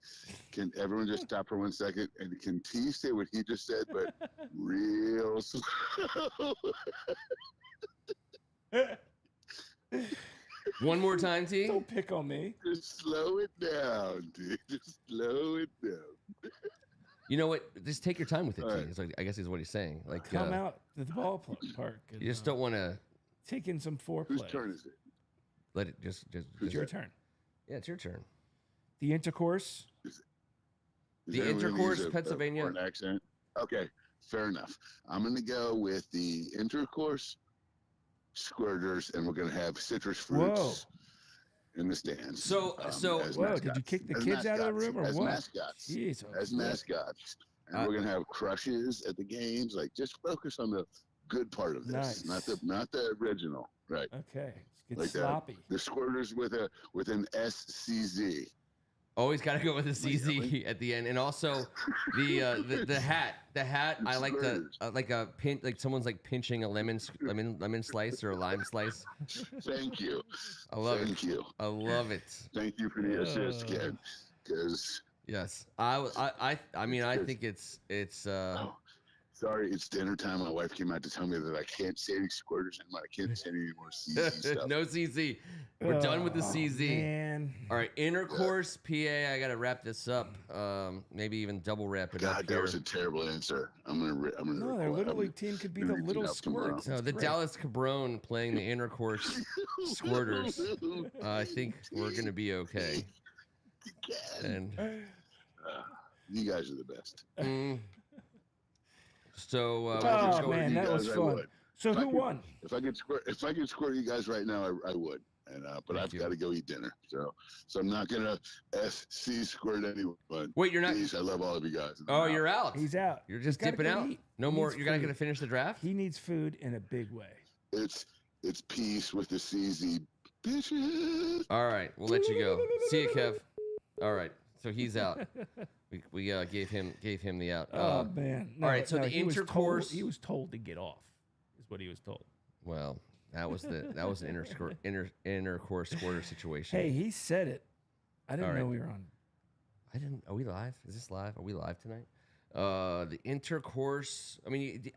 everyone just stop for 1 second and can T say what he just said, but real slow? One more time, T. Don't pick on me. Just slow it down, dude. Just slow it down. You know what? Just take your time with it, T. Right. It's like, I guess is what he's saying. Like, Come out to the ballpark. And, you just don't want to take in some foreplay. Whose turn is it? let it just. It's your turn. Yeah, it's your turn. The intercourse. The intercourse, Pennsylvania. An accent. Okay, fair enough. I'm going to go with the intercourse squirters, and we're going to have citrus fruits in the stands. So, whoa! Did you kick the kids out of the room or as what? Mascots. Jeez, As mascots. And we're going to have crushes at the games. Like, just focus on the good part of this, Nice. not the original. Right. Okay, let's get Like sloppy. the squirters with an SCZ. Always got to go with the CZ at the end, and also the hat. The hat. I like the like a pin, like someone's like pinching a lemon slice or a lime slice. Thank you. I love it. Thank you. I love it. Thank you for the assist, Ken. Because Yes, I mean I think it's sorry, it's dinner time. My wife came out to tell me that I can't say any squirters anymore. I can't say any more CZ stuff. no CZ. We're done with the CZ. Man. All right, intercourse, PA. I gotta wrap this up. Maybe even double wrap it up. God, that was a terrible answer. I'm gonna. No, their little league team could be the little squirts. No, the Dallas Cabrone playing the intercourse squirters. I think we're gonna be okay. And you guys are the best. So, oh man, that was fun. So who won? If I could squirt you guys right now, I would. And but I've got to go eat dinner. So I'm not gonna SC squirt anyone. Wait, you're not. Please, I love all of you guys. Oh, you're out. He's out. You're just Gotta dipping go out. eat. No He more. needs You're not food. gonna finish the draft. He needs food in a big way. It's peace with the CZ bitches. All right, we'll let you go. See you, Kev. All right, so he's out. We gave him the out. Oh man! all right, so the intercourse. He was told to get off. Is what he was told. Well, that was an intercourse squirter situation. Hey, he said it. I didn't know we were on. I didn't. Are we live? Is this live? Are we live tonight? The intercourse. I mean,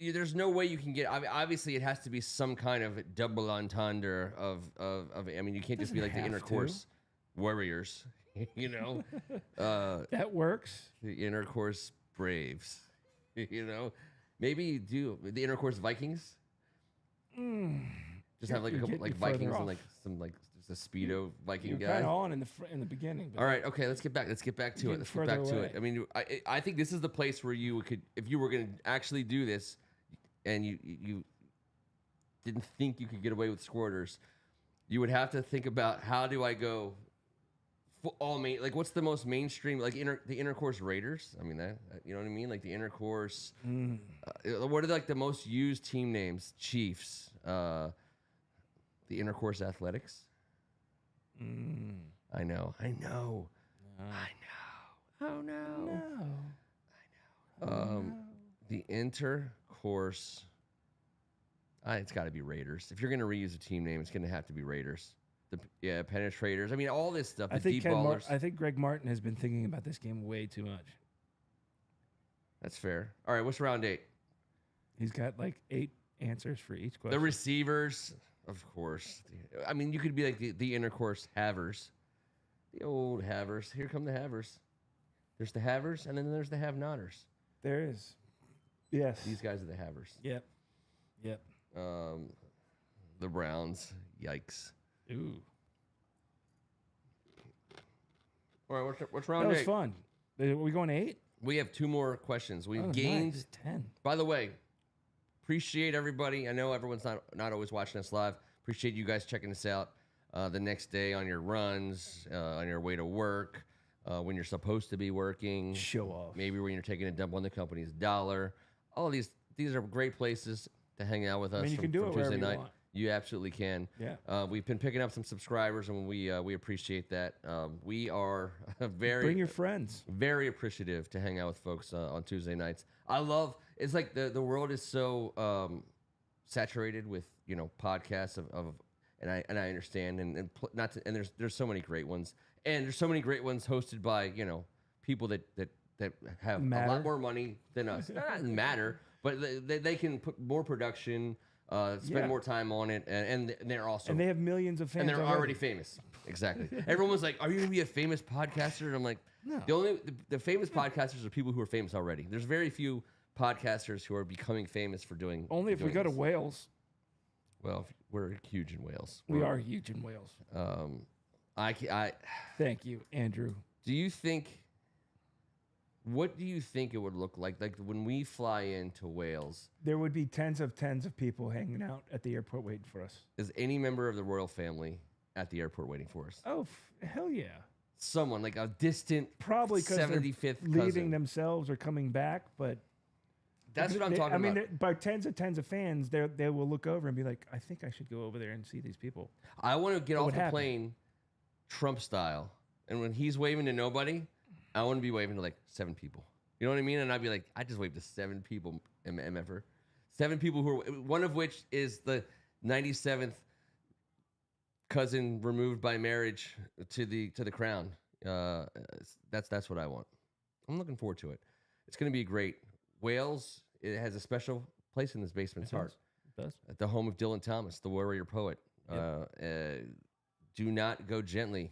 there's no way you can get. I mean, obviously, it has to be some kind of double entendre of. I mean, you can't just be like the intercourse warriors. You know, that works. The intercourse Braves. You know, maybe you do the intercourse Vikings. Just have like a couple like Vikings and like some like just a speedo Viking guy. Kind of on in the beginning. All right, okay, let's get back to it. Let's get back to it. I mean, I think this is the place where you could, if you were going to actually do this, and you didn't think you could get away with squirters, you would have to think about how do I go. Like what's the most mainstream, like the intercourse Raiders? I mean that you know what I mean, like the intercourse. What are like the most used team names? Chiefs, the intercourse Athletics. I know. Oh no. The intercourse. It's got to be Raiders. If you're going to reuse a team name, it's going to have to be Raiders. Penetrators. I mean, all this stuff. I think I think Greg Martin has been thinking about this game way too much. That's fair. All right, what's round 8? He's got like 8 answers for each question. The receivers, of course. I mean, you could be like the intercourse havers. The old havers. Here come the havers. There's the havers, and then there's the have-notters. There is. Yes. These guys are the havers. Yep. The Browns. Yikes. Ooh. All right, what's round 8? That was fun. Are we going to 8? We have 2 more questions. We've gained nice. 10. By the way, appreciate everybody. I know everyone's not always watching us live. Appreciate you guys checking us out the next day on your runs, on your way to work, when you're supposed to be working. Show off. Maybe when you're taking a dump on the company's dollar. All of these are great places to hang out with us. I mean, you can do it Tuesday wherever night. you want. You absolutely can. Yeah. We've been picking up some subscribers, and we appreciate that. We are Bring your friends. very appreciative to hang out with folks on Tuesday nights. It's like the world is so saturated with podcasts and I understand and there's so many great ones, and there's so many great ones hosted by people that have a lot more money than us. That doesn't matter, but they can put more production. Spend more time on it, and they're also and they have millions of fans, and they're already famous. Exactly. Everyone was like, "Are you gonna be a famous podcaster?" And I'm like, "No." The famous podcasters are people who are famous already. There's very few podcasters who are becoming famous for doing. Only if we go to Wales. Well, we're huge in Wales. We are huge in Wales. I Thank you, Andrew. What do you think it would look like? Like when we fly into Wales, there would be tens of people hanging out at the airport waiting for us. Is any member of the royal family at the airport waiting for us? Oh, hell yeah! Someone like a distant, probably 75th leaving cousin. themselves or coming back, but that's what I'm talking about. I mean, by tens of fans, they will look over and be like, "I think I should go over there and see these people." I want to get off the plane, Trump style, and when he's waving to nobody, I want to be waving to like 7 people. You know what I mean? And I'd be like, I just waved to 7 people, MFer. 7 people who are, one of which is the 97th cousin removed by marriage to the crown. That's what I want. I'm looking forward to it. It's going to be great. Wales, it has a special place in this basement's heart. It does. At the home of Dylan Thomas, the warrior poet. Yep. Do not go gently,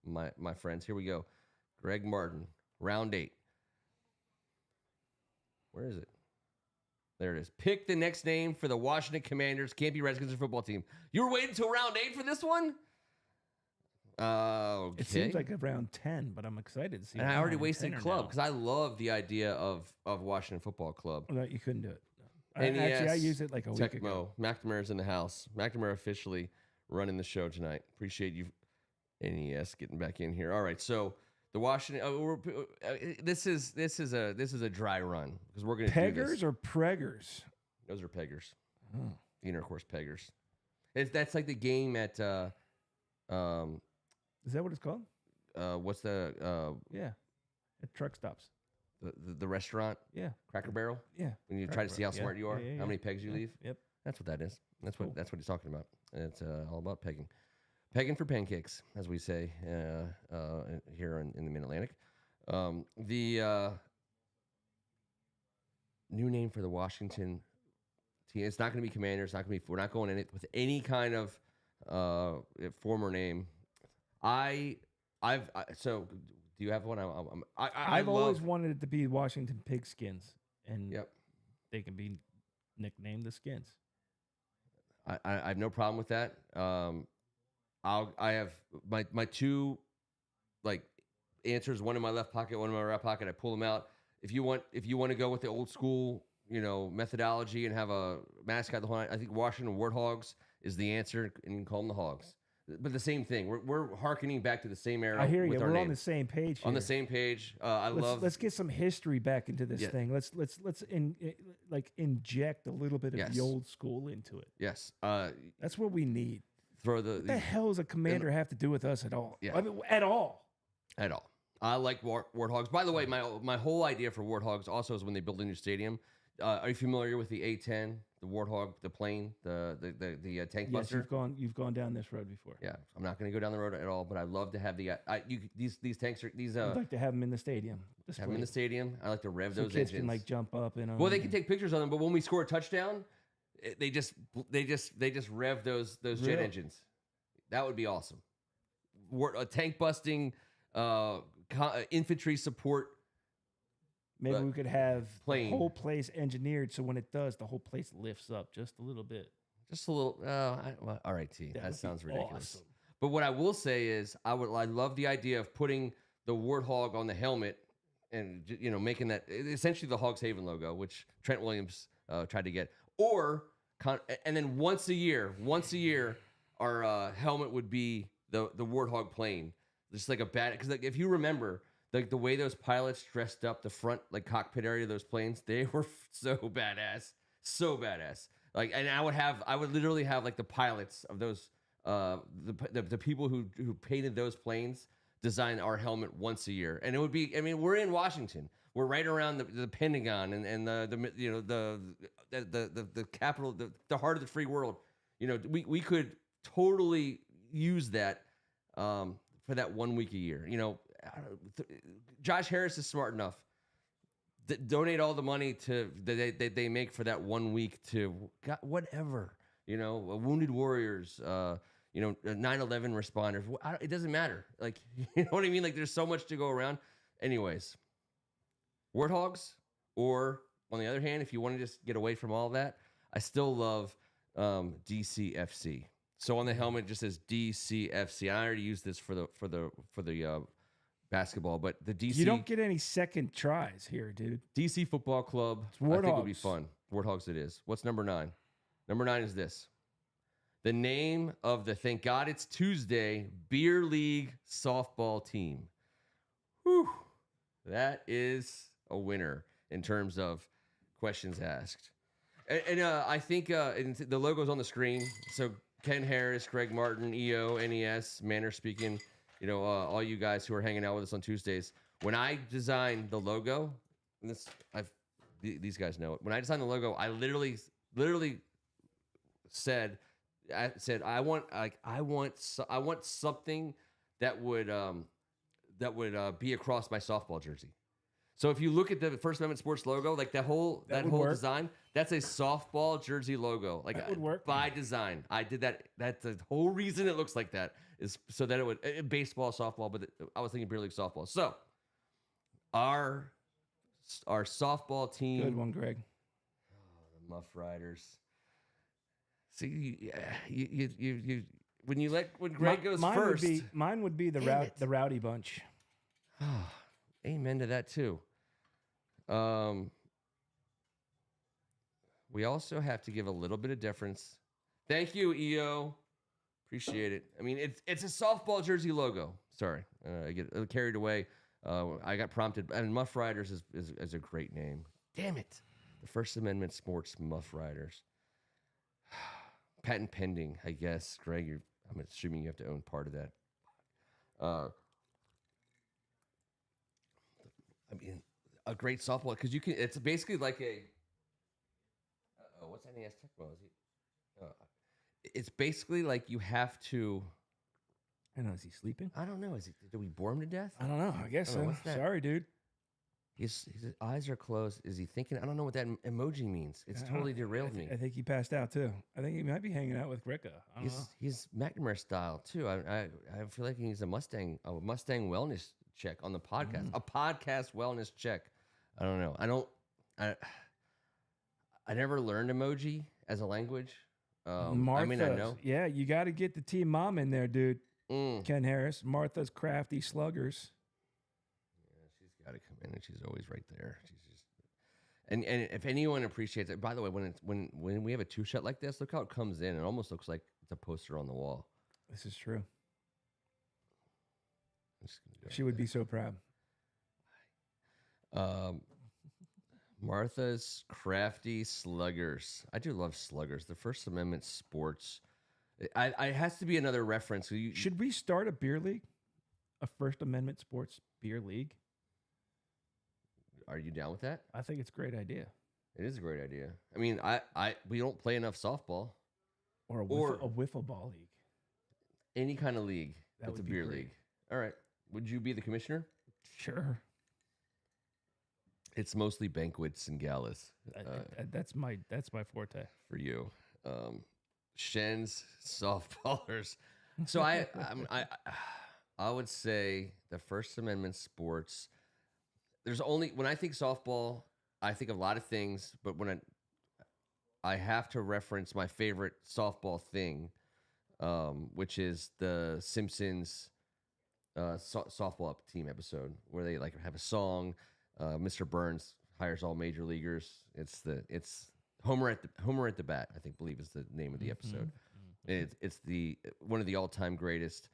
my friends. Here we go. Greg Martin, round 8. Where is it? There it is. Pick the next name for the Washington Commanders Campy Redskins football team. You were waiting until round 8 for this one? Okay. It seems like around 10, but I'm excited to see. And I already wasted club because I love the idea of Washington Football Club. No, you couldn't do it. Actually, I used it like a week ago. McNamara's in the house. McNamara officially running the show tonight. Appreciate you, NES, getting back in here. All right, so. The Washington. This is a dry run because we're going to do this. Peggers or preggers? Those are peggers. Oh. Intercourse peggers. That's like the game at. Is that what it's called? What's the? At truck stops. The restaurant. Yeah. Cracker Barrel. Yeah. When you try to see how smart you are, yeah. how many pegs you leave. Yep. That's what that is. That's what he's talking about. It's all about pegging. Pegging for pancakes, as we say here in the Mid-Atlantic. The new name for the Washington team. It's not going to be Commanders. We're not going in it with any kind of former name. So do you have one? I've always wanted it to be Washington Pigskins, and they can be nicknamed the Skins. I have no problem with that. I have my 2 answers, one in my left pocket, one in my right pocket. I pull them out. If you want to go with the old school, methodology and have a mascot the whole night, I think Washington Warthogs is the answer, and you can call them the Hogs. But the same thing. We're hearkening back to the same era. I hear you. With our We're name. On the same page. Here. On the same page. Let's get some history back into this thing. Let's inject a little bit of the old school into it. Yes. That's what we need. What the hell does a commander have to do with us at all? Yeah. I mean, at all. At all. I like Warthogs. By the way, my whole idea for Warthogs also is when they build a new stadium. Are you familiar with the A-10, the Warthog, the plane, the tank buster? You've gone down this road before. Yeah, I'm not going to go down the road at all, but I'd love to have these tanks are these. I'd like to have them in the stadium. Have them in the stadium. I like to rev those kids engines. Can jump up in them. Well, they can take pictures of them, but when we score a touchdown, they just rev those jet engines. That would be awesome. A tank busting, infantry support. Maybe we could have plane. The whole place engineered so when it does, the whole place lifts up just a little bit. Just a little. All right, T. That sounds ridiculous. Awesome. But what I will say is, I love the idea of putting the Warthog on the helmet, and making that essentially the Hogs Haven logo, which Trent Williams tried to get, and then once a year, our helmet would be the Warthog plane, just like a because if you remember. The way those pilots dressed up the front cockpit area of those planes, they were so badass. Like, and I would literally have like the pilots of those, the people who painted those planes design our helmet once a year, and it would be. I mean, we're in Washington. We're right around the Pentagon and the you know the capital, the heart of the free world. You know, we could totally use that for that 1 week a year. You know, Josh Harris is smart enough. Donate all the money that they make for that 1 week to whatever, you know, wounded warriors, you know, 9/11 responders. It doesn't matter. Like, you know what I mean? Like, there's so much to go around. Anyways, Warthogs, or on the other hand, if you want to just get away from all that, I still love DCFC. So on the helmet, it just says DCFC. I already used this for the basketball, but the DC. You don't get any second tries here, dude. DC Football Club. I think would be fun. Warthogs it is. What's number 9? Number 9 is this. The name of the Thank God It's Tuesday Beer League softball team. Whew. That is a winner in terms of questions asked. And I think and the logo's on the screen. So Ken Harris, Greg Martin, EO, NES, Manner Speaking, you know, all you guys who are hanging out with us on Tuesdays. When I designed the logo, and these guys know it. When I designed the logo, I literally said I want something that would be across my softball jersey. So if you look at the First Amendment Sports logo, like that whole design, that's a softball jersey logo. Like, that would work by design. I did that. That's the whole reason it looks like that, is so that it would baseball, softball, but I was thinking beer league softball. So our softball team. Good one, Greg. The Muff Riders. See, you when Greg goes first, mine would be the Rowdy Bunch. Amen to that too. We also have to give a little bit of deference. Thank you, EO. Appreciate it. I mean, it's a softball jersey logo. Sorry, I get carried away. I got prompted. And Muff Riders is a great name. Damn it. The First Amendment Sports Muff Riders. Patent pending, I guess. Greg, I'm assuming you have to own part of that. I mean, a great softball, because you can. It's basically like a. What's NES Tecmo? It's basically like you have to. I don't know. Is he sleeping? I don't know. Did we bore him to death? I don't know. I guess so. Sorry, dude. His eyes are closed. Is he thinking? I don't know what that emoji means. It's totally derailed me. I think he passed out too. I think he might be hanging out with Ricca. He's McNamara style too. I feel like he needs a Mustang wellness check on the podcast. A podcast wellness check. I don't know. I never learned emoji as a language. I mean, I know. Yeah, you got to get the team mom in there, dude. Ken Harris, Martha's Crafty Sluggers. Yeah, she's got to come in, and she's always right there. She's just, and if anyone appreciates it. By the way, when we have a 2-shot like this, look how it comes in. It almost looks like it's a poster on the wall. This is true. She would be so proud. Martha's Crafty Sluggers. I do love sluggers. The First Amendment Sports. It has to be another reference. Should we start a beer league? A First Amendment Sports beer league? Are you down with that? I think it's a great idea. It is a great idea. I mean, we don't play enough softball. Or a wiffle ball league. Any kind of league. That's a beer league. All right. Would you be the commissioner? Sure. It's mostly banquets and galas. That's my forte. For you. Shen's softballers. So I would say the First Amendment Sports. There's only, when I think softball, I think of a lot of things, but when I have to reference my favorite softball thing, which is the Simpsons softball team episode where they like have a song. Mr. Burns hires all major leaguers. It's Homer at the Bat, I believe is the name of the episode. Mm-hmm. It's the one of the all-time greatest.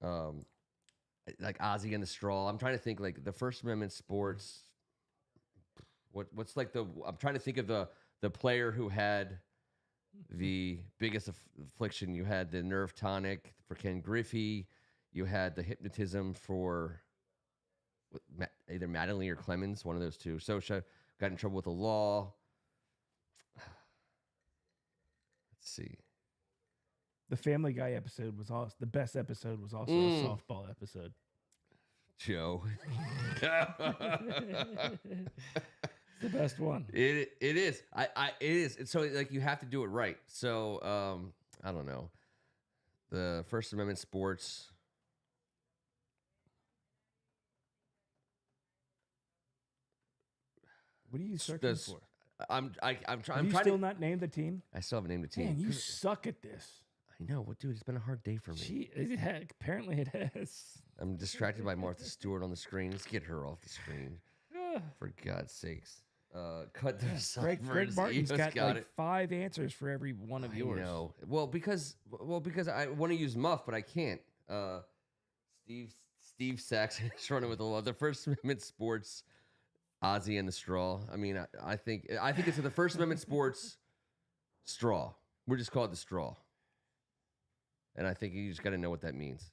Like Ozzy and the Straw. I'm trying to think like the First Amendment Sports. What's like I'm trying to think of the player who had the biggest affliction. You had the nerve tonic for Ken Griffey. You had the hypnotism for either Mattingly or Clemens, one of those two. Sosha got in trouble with the law. Let's see. The Family Guy episode was also the best episode. Was also a softball episode. Joe, it's the best one. It is. It is. So like you have to do it right. So I don't know. The First Amendment sports. What are you searching for? I'm trying. Have you still not named the team? I still haven't named the team. Man, you suck at this. I know. Well, dude, it's been a hard day for me. Apparently it has. I'm distracted by Martha Stewart on the screen. Let's get her off the screen. For God's sakes. Cut the Greg Martin's got like 5 answers for every one of yours. I know. Well, because I want to use Muff, but I can't. Steve Saxon is running with the law. The First Amendment sports, Ozzy and the straw. I mean, I think it's the First Amendment sports straw. We're just called the straw. And I think you just got to know what that means.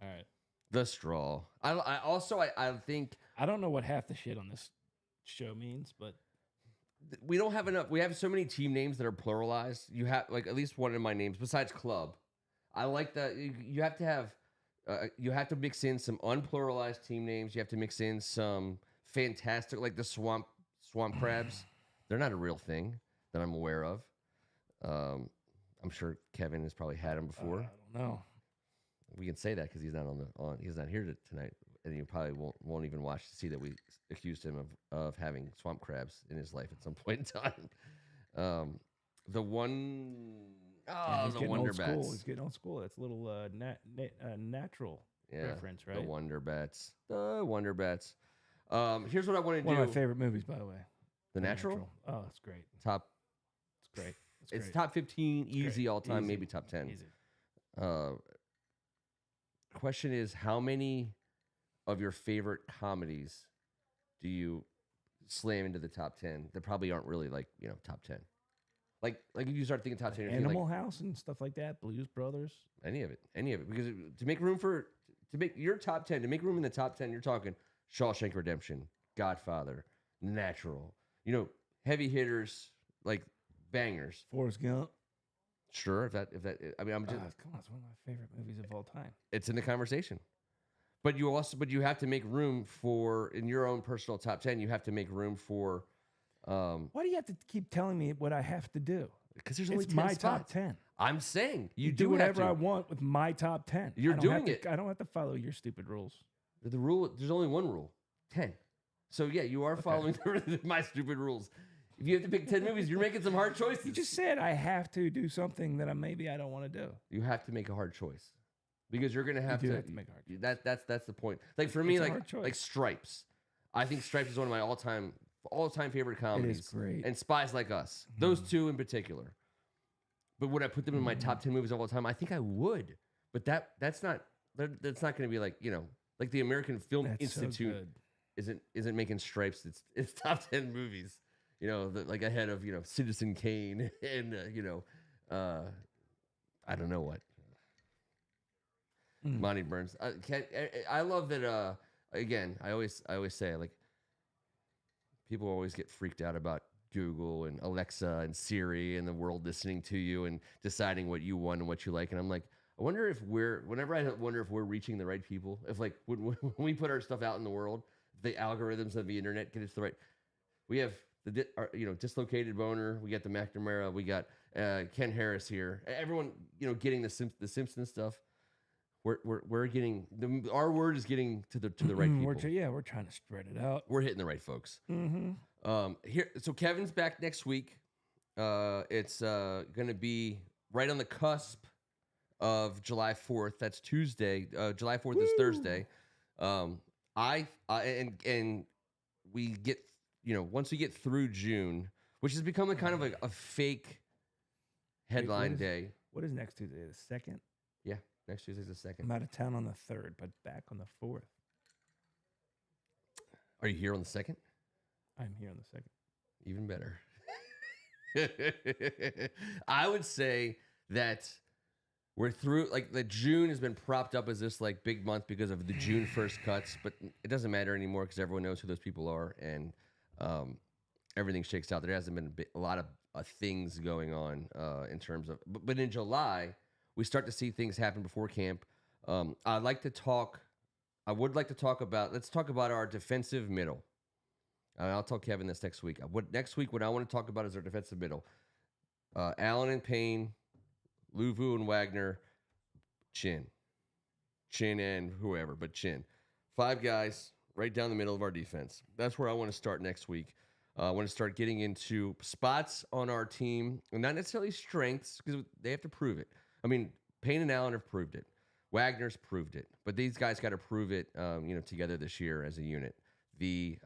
All right. The straw. I think I don't know what half the shit on this show means, but we don't have enough. We have so many team names that are pluralized. You have like at least one of my names besides club. I like that. You have to have. You have to mix in some unpluralized team names. You have to mix in some fantastic, like the swamp crabs. They're not a real thing that I'm aware of. I'm sure Kevin has probably had them before. I don't know. We can say that because he's not he's not here tonight, and you probably won't even watch to see that we accused him of having swamp crabs in his life at some point in time. The Wonder Bats. He's getting old school. That's a little natural reference, right? The Wonder Bats. Here's what I want to do. One of my favorite movies, by the way. The Natural? Oh, it's great. It's great. It's top 15 easy all time, maybe top 10. Easy. Question is, how many of your favorite comedies do you slam into the top 10 that probably aren't really like, top 10? Like if you start thinking top 10, Animal House and stuff like that, Blues Brothers. Any of it. Because to make room to make your top 10, to make room in the top 10, you're talking Shawshank Redemption, Godfather, Natural, heavy hitters, like bangers. Forrest Gump. Sure, if that, I mean, I'm just come on, it's one of my favorite movies of all time. It's in the conversation, but you have to make room for in your own personal top 10. You have to make room for. Why do you have to keep telling me what I have to do? Because there's only 10 my spots. top 10. I'm saying you do whatever I want with my top 10. You're doing it. I don't have to follow your stupid rules. The rule. There's only one rule. 10. So yeah, you are following my stupid rules. If you have to pick 10 movies, you're making some hard choices. You just said I have to do something that maybe I don't want to do. You have to make a hard choice because you're going to have to make a hard choice. That's the point. Like for me, like Stripes. I think Stripes is one of my all-time favorite comedies. It is great. And Spies Like Us. Those two in particular. But would I put them in my top 10 movies of all time? I think I would. But that's not going to be like, like the American Film Institute isn't making Stripes it's top 10 movies. Like ahead of, Citizen Kane and, I don't know what. Monty Burns. I love that, again, I always say, like, people always get freaked out about Google and Alexa and Siri and the world listening to you and deciding what you want and what you like. And I'm like, I wonder if we're reaching the right people. If, like, when we put our stuff out in the world, the algorithms of the internet get us the right. We have Dislocated Boner. We got the McNamara. We got Ken Harris here. Everyone, getting the Simpsons stuff. We're getting our word is getting to the right people. We're trying to spread it out. We're hitting the right folks. So Kevin's back next week. It's going to be right on the cusp of July 4th. That's Tuesday. July 4th is Thursday. And we get. Once we get through June, which has become a kind of a fake headline day. What is next Tuesday? The 2nd? Yeah, next Tuesday's the 2nd. I'm out of town on the 3rd, but back on the 4th. Are you here on the 2nd? I'm here on the 2nd. Even better. I would say that we're through, like, the June has been propped up as this like big month because of the June 1st cuts, but it doesn't matter anymore because everyone knows who those people are, and everything shakes out. There hasn't been a lot of things going on in terms of, but in July we start to see things happen before camp. I would like to talk about. Let's talk about our defensive middle. I'll tell Kevin this next week. Next week, what I want to talk about is our defensive middle. Allen and Payne, Luvu and Wagner, Chin and whoever, but Chin. 5 guys right down the middle of our defense. That's where I want to start next week. I want to start getting into spots on our team, and not necessarily strengths, because they have to prove it. I mean, Payne and Allen have proved it. Wagner's proved it, but these guys got to prove it, together this year as a unit. I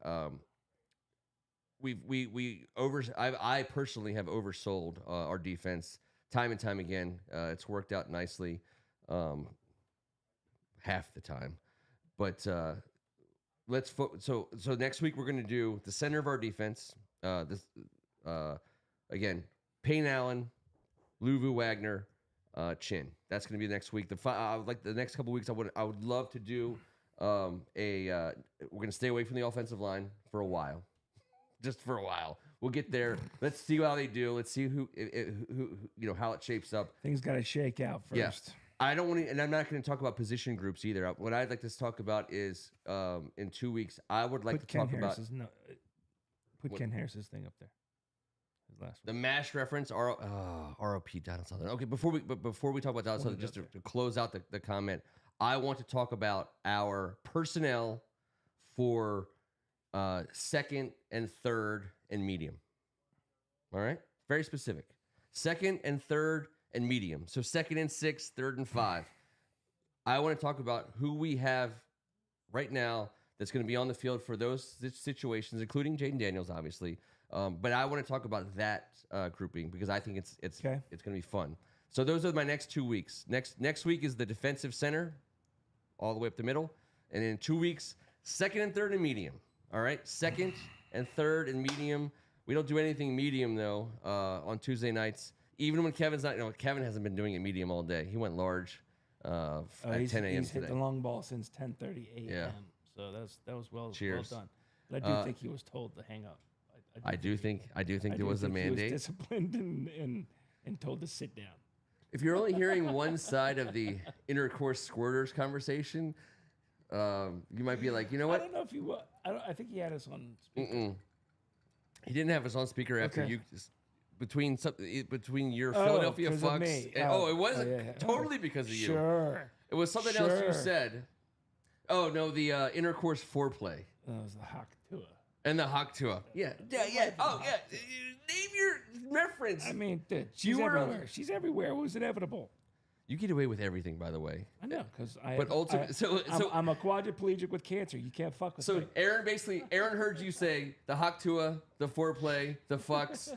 personally have oversold our defense time and time again. It's worked out nicely, half the time, but so next week we're going to do the center of our defense. Again, Payne, Allen, Luvu, Wagner, Chin. That's going to be next week. Like the next couple weeks, I would love to do we're going to stay away from the offensive line for a while. Just for a while. We'll get there. Let's see how they do. Let's see who how it shapes up. Things got to shake out first. Yeah. I don't want to, and I'm not going to talk about position groups either. What I'd like to talk about is in 2 weeks, I would like to talk about. Put Ken Harris's thing up there. His last one. The MASH reference, ROP Donald Sutherland. Okay, before we talk about Donald Sutherland, just to close out the comment, I want to talk about our personnel for second and third and medium. All right? Very specific. Second and third and medium. So second and 6, third and 5. I want to talk about who we have right now that's going to be on the field for those situations, including Jaden Daniels, obviously. But I want to talk about that grouping because I think it's going to be fun. So those are my next 2 weeks. Next week is the defensive center, all the way up the middle, and in 2 weeks, second and third and medium. All right, second and third and medium. We don't do anything medium though on Tuesday nights. Even when Kevin's not, Kevin hasn't been doing it medium all day. He went large at 10 a.m. He's today. hit the long ball since 10:30 a.m. Yeah. So that was well Cheers. done. But I do think he was told to hang up. I do think there was a mandate. He was disciplined and told to sit down. If you're only hearing one side of the intercourse squirters conversation, you might be like, you know what? I don't know if he was. I think he had us on speaker. He didn't have us on speaker after you. Between your Oh, Philadelphia 'cause of Fox. me. It wasn't yeah. totally because of you. Sure. It was something else you said. Oh no, the intercourse foreplay. That was the Haktua. And the Haktua. Yeah. Oh yeah. Name your reference. I mean, dude, she's everywhere. She's everywhere. It was inevitable. You get away with everything, by the way. I know, because I'm a quadriplegic with cancer. You can't fuck with me. So Aaron heard you say the Haktua, the foreplay, the fucks,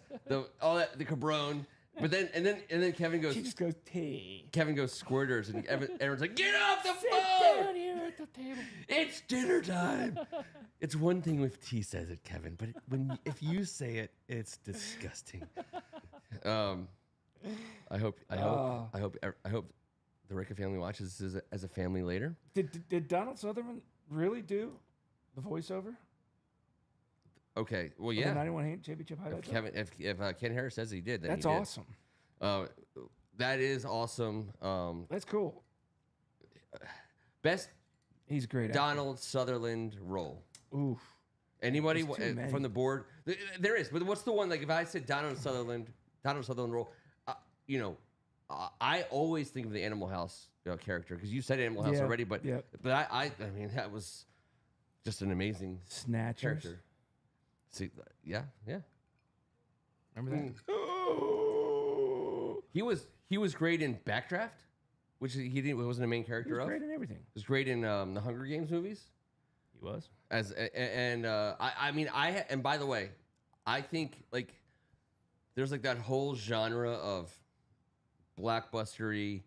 all that, the cabron. But then Kevin goes. She just goes tea. Kevin goes squirters, and Aaron's like, get off the Sit phone! down here at the table. It's dinner time. It's one thing if T says it, Kevin, but if you say it, it's disgusting. I hope the Ricca family watches this as a family later. Did Donald Sutherland really do the voiceover? Okay, well, yeah. The 91 championship highlights. If Ken Harris says he did, then that's he did. Awesome. That is awesome. That's cool. Best. He's great. Donald Sutherland role. Oof. Anybody from the board? There is, but what's the one? Like if I said Donald Sutherland role, I always think of the Animal House character because you said Animal House already, but I mean that was just an amazing Snatchers. Character. See, yeah. Remember that? He was great in Backdraft, which he wasn't a main character of. He was great in everything. He was great in the Hunger Games movies. He was. And by the way, I think like there's like that whole genre of blockbustery,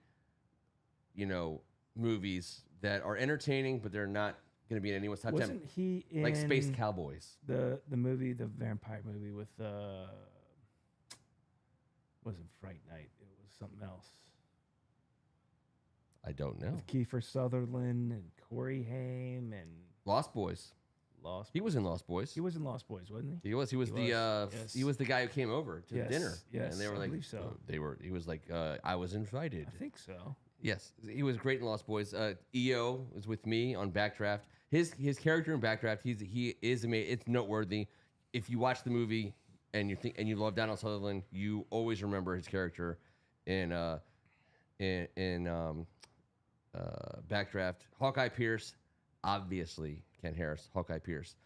movies that are entertaining, but they're not going to be in anyone's top 10. Wasn't he in like Space Cowboys? The movie, the vampire movie with wasn't Fright Night. It was something else. I don't know. With Kiefer Sutherland and Corey Haim and Lost Boys. He was in Lost Boys. He was in Lost Boys, wasn't he? He was. He was Yes. the guy who came over to the dinner. Yes, and they were I like, believe so. He was like, I was invited. I think so. Yes, he was great in Lost Boys. EO was with me on Backdraft. His character in Backdraft, he is amazing. It's noteworthy. If you watch the movie and you love Donald Sutherland, you always remember his character in Backdraft. Hawkeye Pierce, obviously Ken Harris. Hawkeye Pierce,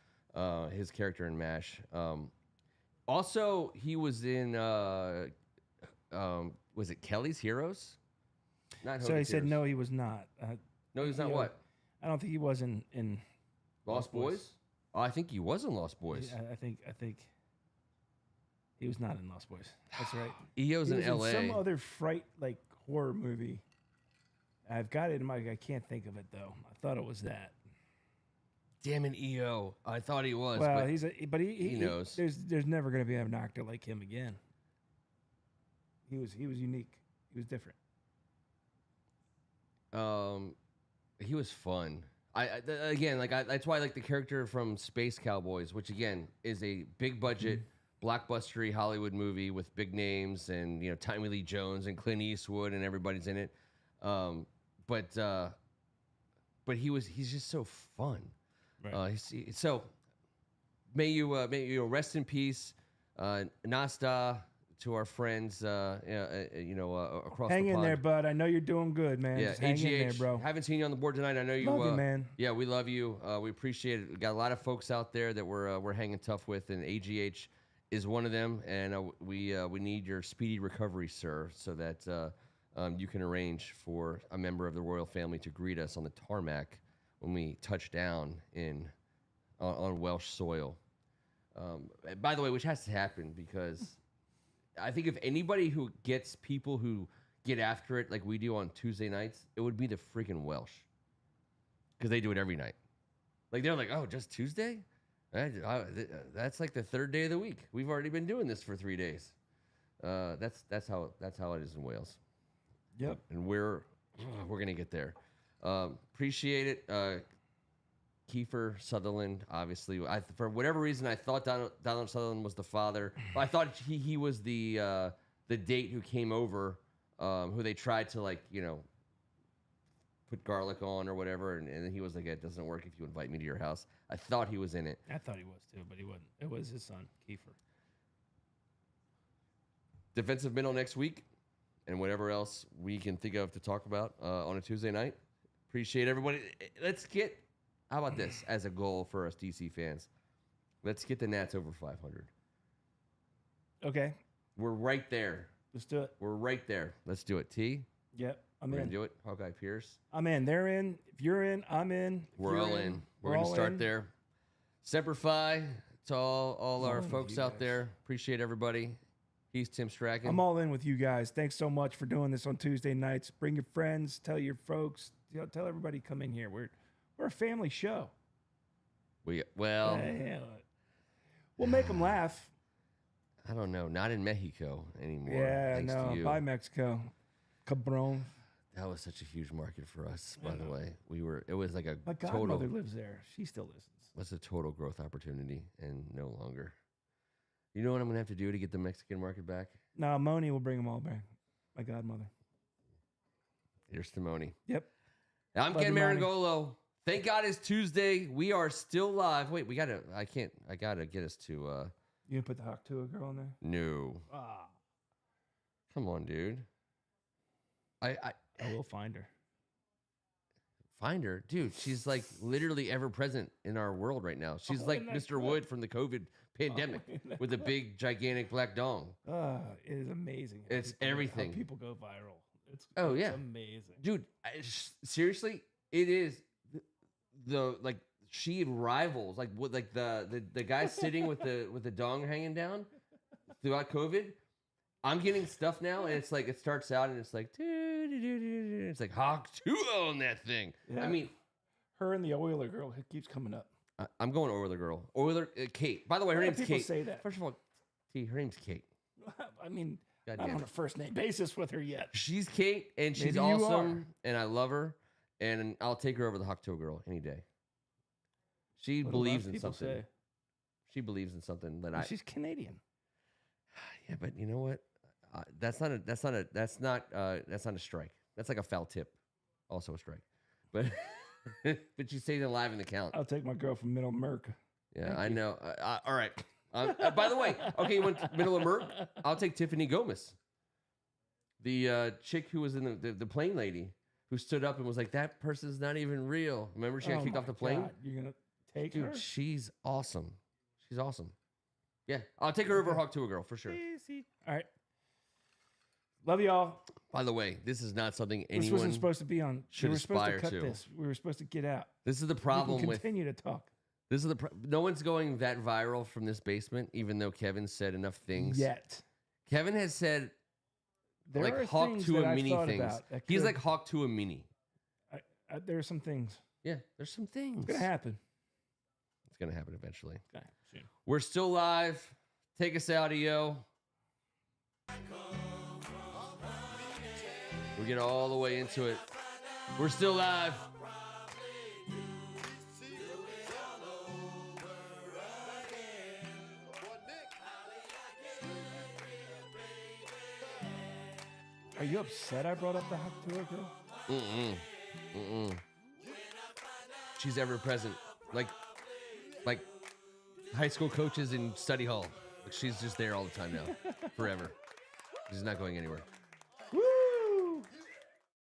his character in MASH. Also, he was in was it Kelly's Heroes? Not So he said no, he was not. No, he was not. What? I don't think he was in Lost Boys. Oh, I think he was in Lost Boys. I think he was not in Lost Boys. That's right. EO's in L.A. Some other fright like horror movie. I've got it in my. I can't think of it though. I thought it was that. Damn it, EO! I thought he was. Well, but he knows. There's never going to be an actor like him again. He was unique. He was different. He was fun. That's why I like the character from Space Cowboys, which again is a big budget, blockbustery Hollywood movie with big names and Tommy Lee Jones and Clint Eastwood and everybody's in it. But he's just so fun. Right. So may you rest in peace, Nasta, to our friends, across Hang the in pond. there, bud. I know you're doing good, man. Yeah, Just hang in there, bro. Haven't seen you on the board tonight. I know you. Love you, man. Yeah, we love you. We appreciate it. We got a lot of folks out there that we're hanging tough with, and AGH is one of them. And we need your speedy recovery, sir, so that you can arrange for a member of the royal family to greet us on the tarmac when we touch down on Welsh soil. By the way, which has to happen because I think if anybody who gets people who get after it like we do on Tuesday nights, it would be the freaking Welsh. Because they do it every night. Like, they're like, oh, just Tuesday? That's like the third day of the week. We've already been doing this for 3 days. That's how it is in Wales. Yep. And we're going to get there. Appreciate it. Kiefer Sutherland, obviously. For whatever reason, I thought Donald Sutherland was the father. I thought he was the date who came over, who they tried to put garlic on or whatever, and then he was like, "It doesn't work if you invite me to your house." I thought he was in it. I thought he was too, but he wasn't. It was his son, Kiefer. Defensive middle next week, and whatever else we can think of to talk about on a Tuesday night. Appreciate everybody. Let's get. How about this as a goal for us DC fans? Let's get the Nats over 500. Okay. We're right there. Let's do it. We're right there. Let's do it. T? Yep. I'm We're in. going to do it. Hawkeye Pierce. I'm in. They're in. If you're in, I'm in. We're all in. We're going to start there. Semper Fi to all our folks out there. Appreciate everybody. He's Tim Strachan. I'm all in with you guys. Thanks so much for doing this on Tuesday nights. Bring your friends. Tell your folks. Tell everybody come in here. We're a family show. We'll make them laugh. I don't know. Not in Mexico anymore. Yeah, no. Bye, Mexico. Cabron. That was such a huge market for us, by the way. It was like a My godmother lives there. She still listens. What's a total growth opportunity and no longer. You know what I'm going to have to do to get the Mexican market back? No, Moni will bring them all back. My godmother. Here's to Moni. Yep. I'm Ken Meringolo. Thank God it's Tuesday. We are still live. Wait, I gotta get us to You gonna put the Hawk Tua girl in there? No. Come on, dude. I will find her. Find her? Dude, she's like literally ever present in our world right now. She's like Mr. Wood from the COVID pandemic with a big, gigantic black dong. It is amazing. It's everything. How people go viral. It's amazing. Dude, seriously, it is she rivals the guy sitting with the dong hanging down throughout COVID. I'm getting stuff now, and it's like it starts out, and it's like it's like Hawk Tua on that thing. Yeah. I mean, her and the Oiler girl keeps coming up. I'm going Oiler girl. Oiler Kate. By the way, her name's Kate. Say that. First of all, her name's Kate. I mean, God Not damn on it. a first name basis with her yet. She's Kate, and she's Maybe you awesome, and I love her, and I'll take her over the Hocktoe girl any day. She What a lot believes of in people something. say. She believes in something that Well, she's Canadian. Yeah, but you know what? That's not a strike. That's like a foul tip, also a strike. But but she stays alive in the count. I'll take my girl from Middle America. Yeah, I know. All right. By the way, okay, you went to Middle of Merc. I'll take Tiffany Gomez, the chick who was in the plane lady who stood up and was like, "That person's not even real." Remember, she got kicked off the plane. God, you're gonna take Dude, her? she's awesome. She's awesome. Yeah, I'll take her over Hocktoe girl for sure. Easy. All right. Love y'all. By the way, this is not something This anyone wasn't supposed to be on. should we were supposed to aspire cut to. this. We were supposed to get out. This is the We problem can with continue to talk. this is no one's going that viral from this basement, even though Kevin said enough things. Yet. Kevin has said There like are Hawk things to that a I've mini thought things. about that He's could- like Hawk to a mini. there are some things. Yeah, there's some things. It's gonna happen. It's gonna happen eventually. Okay, soon. We're still live. Take us out, yo. We get all the way into it. We're still live. Are you upset I brought up the Hocktoe girl? She's ever present, like high school coaches in study hall. Like she's just there all the time now, forever. She's not going anywhere.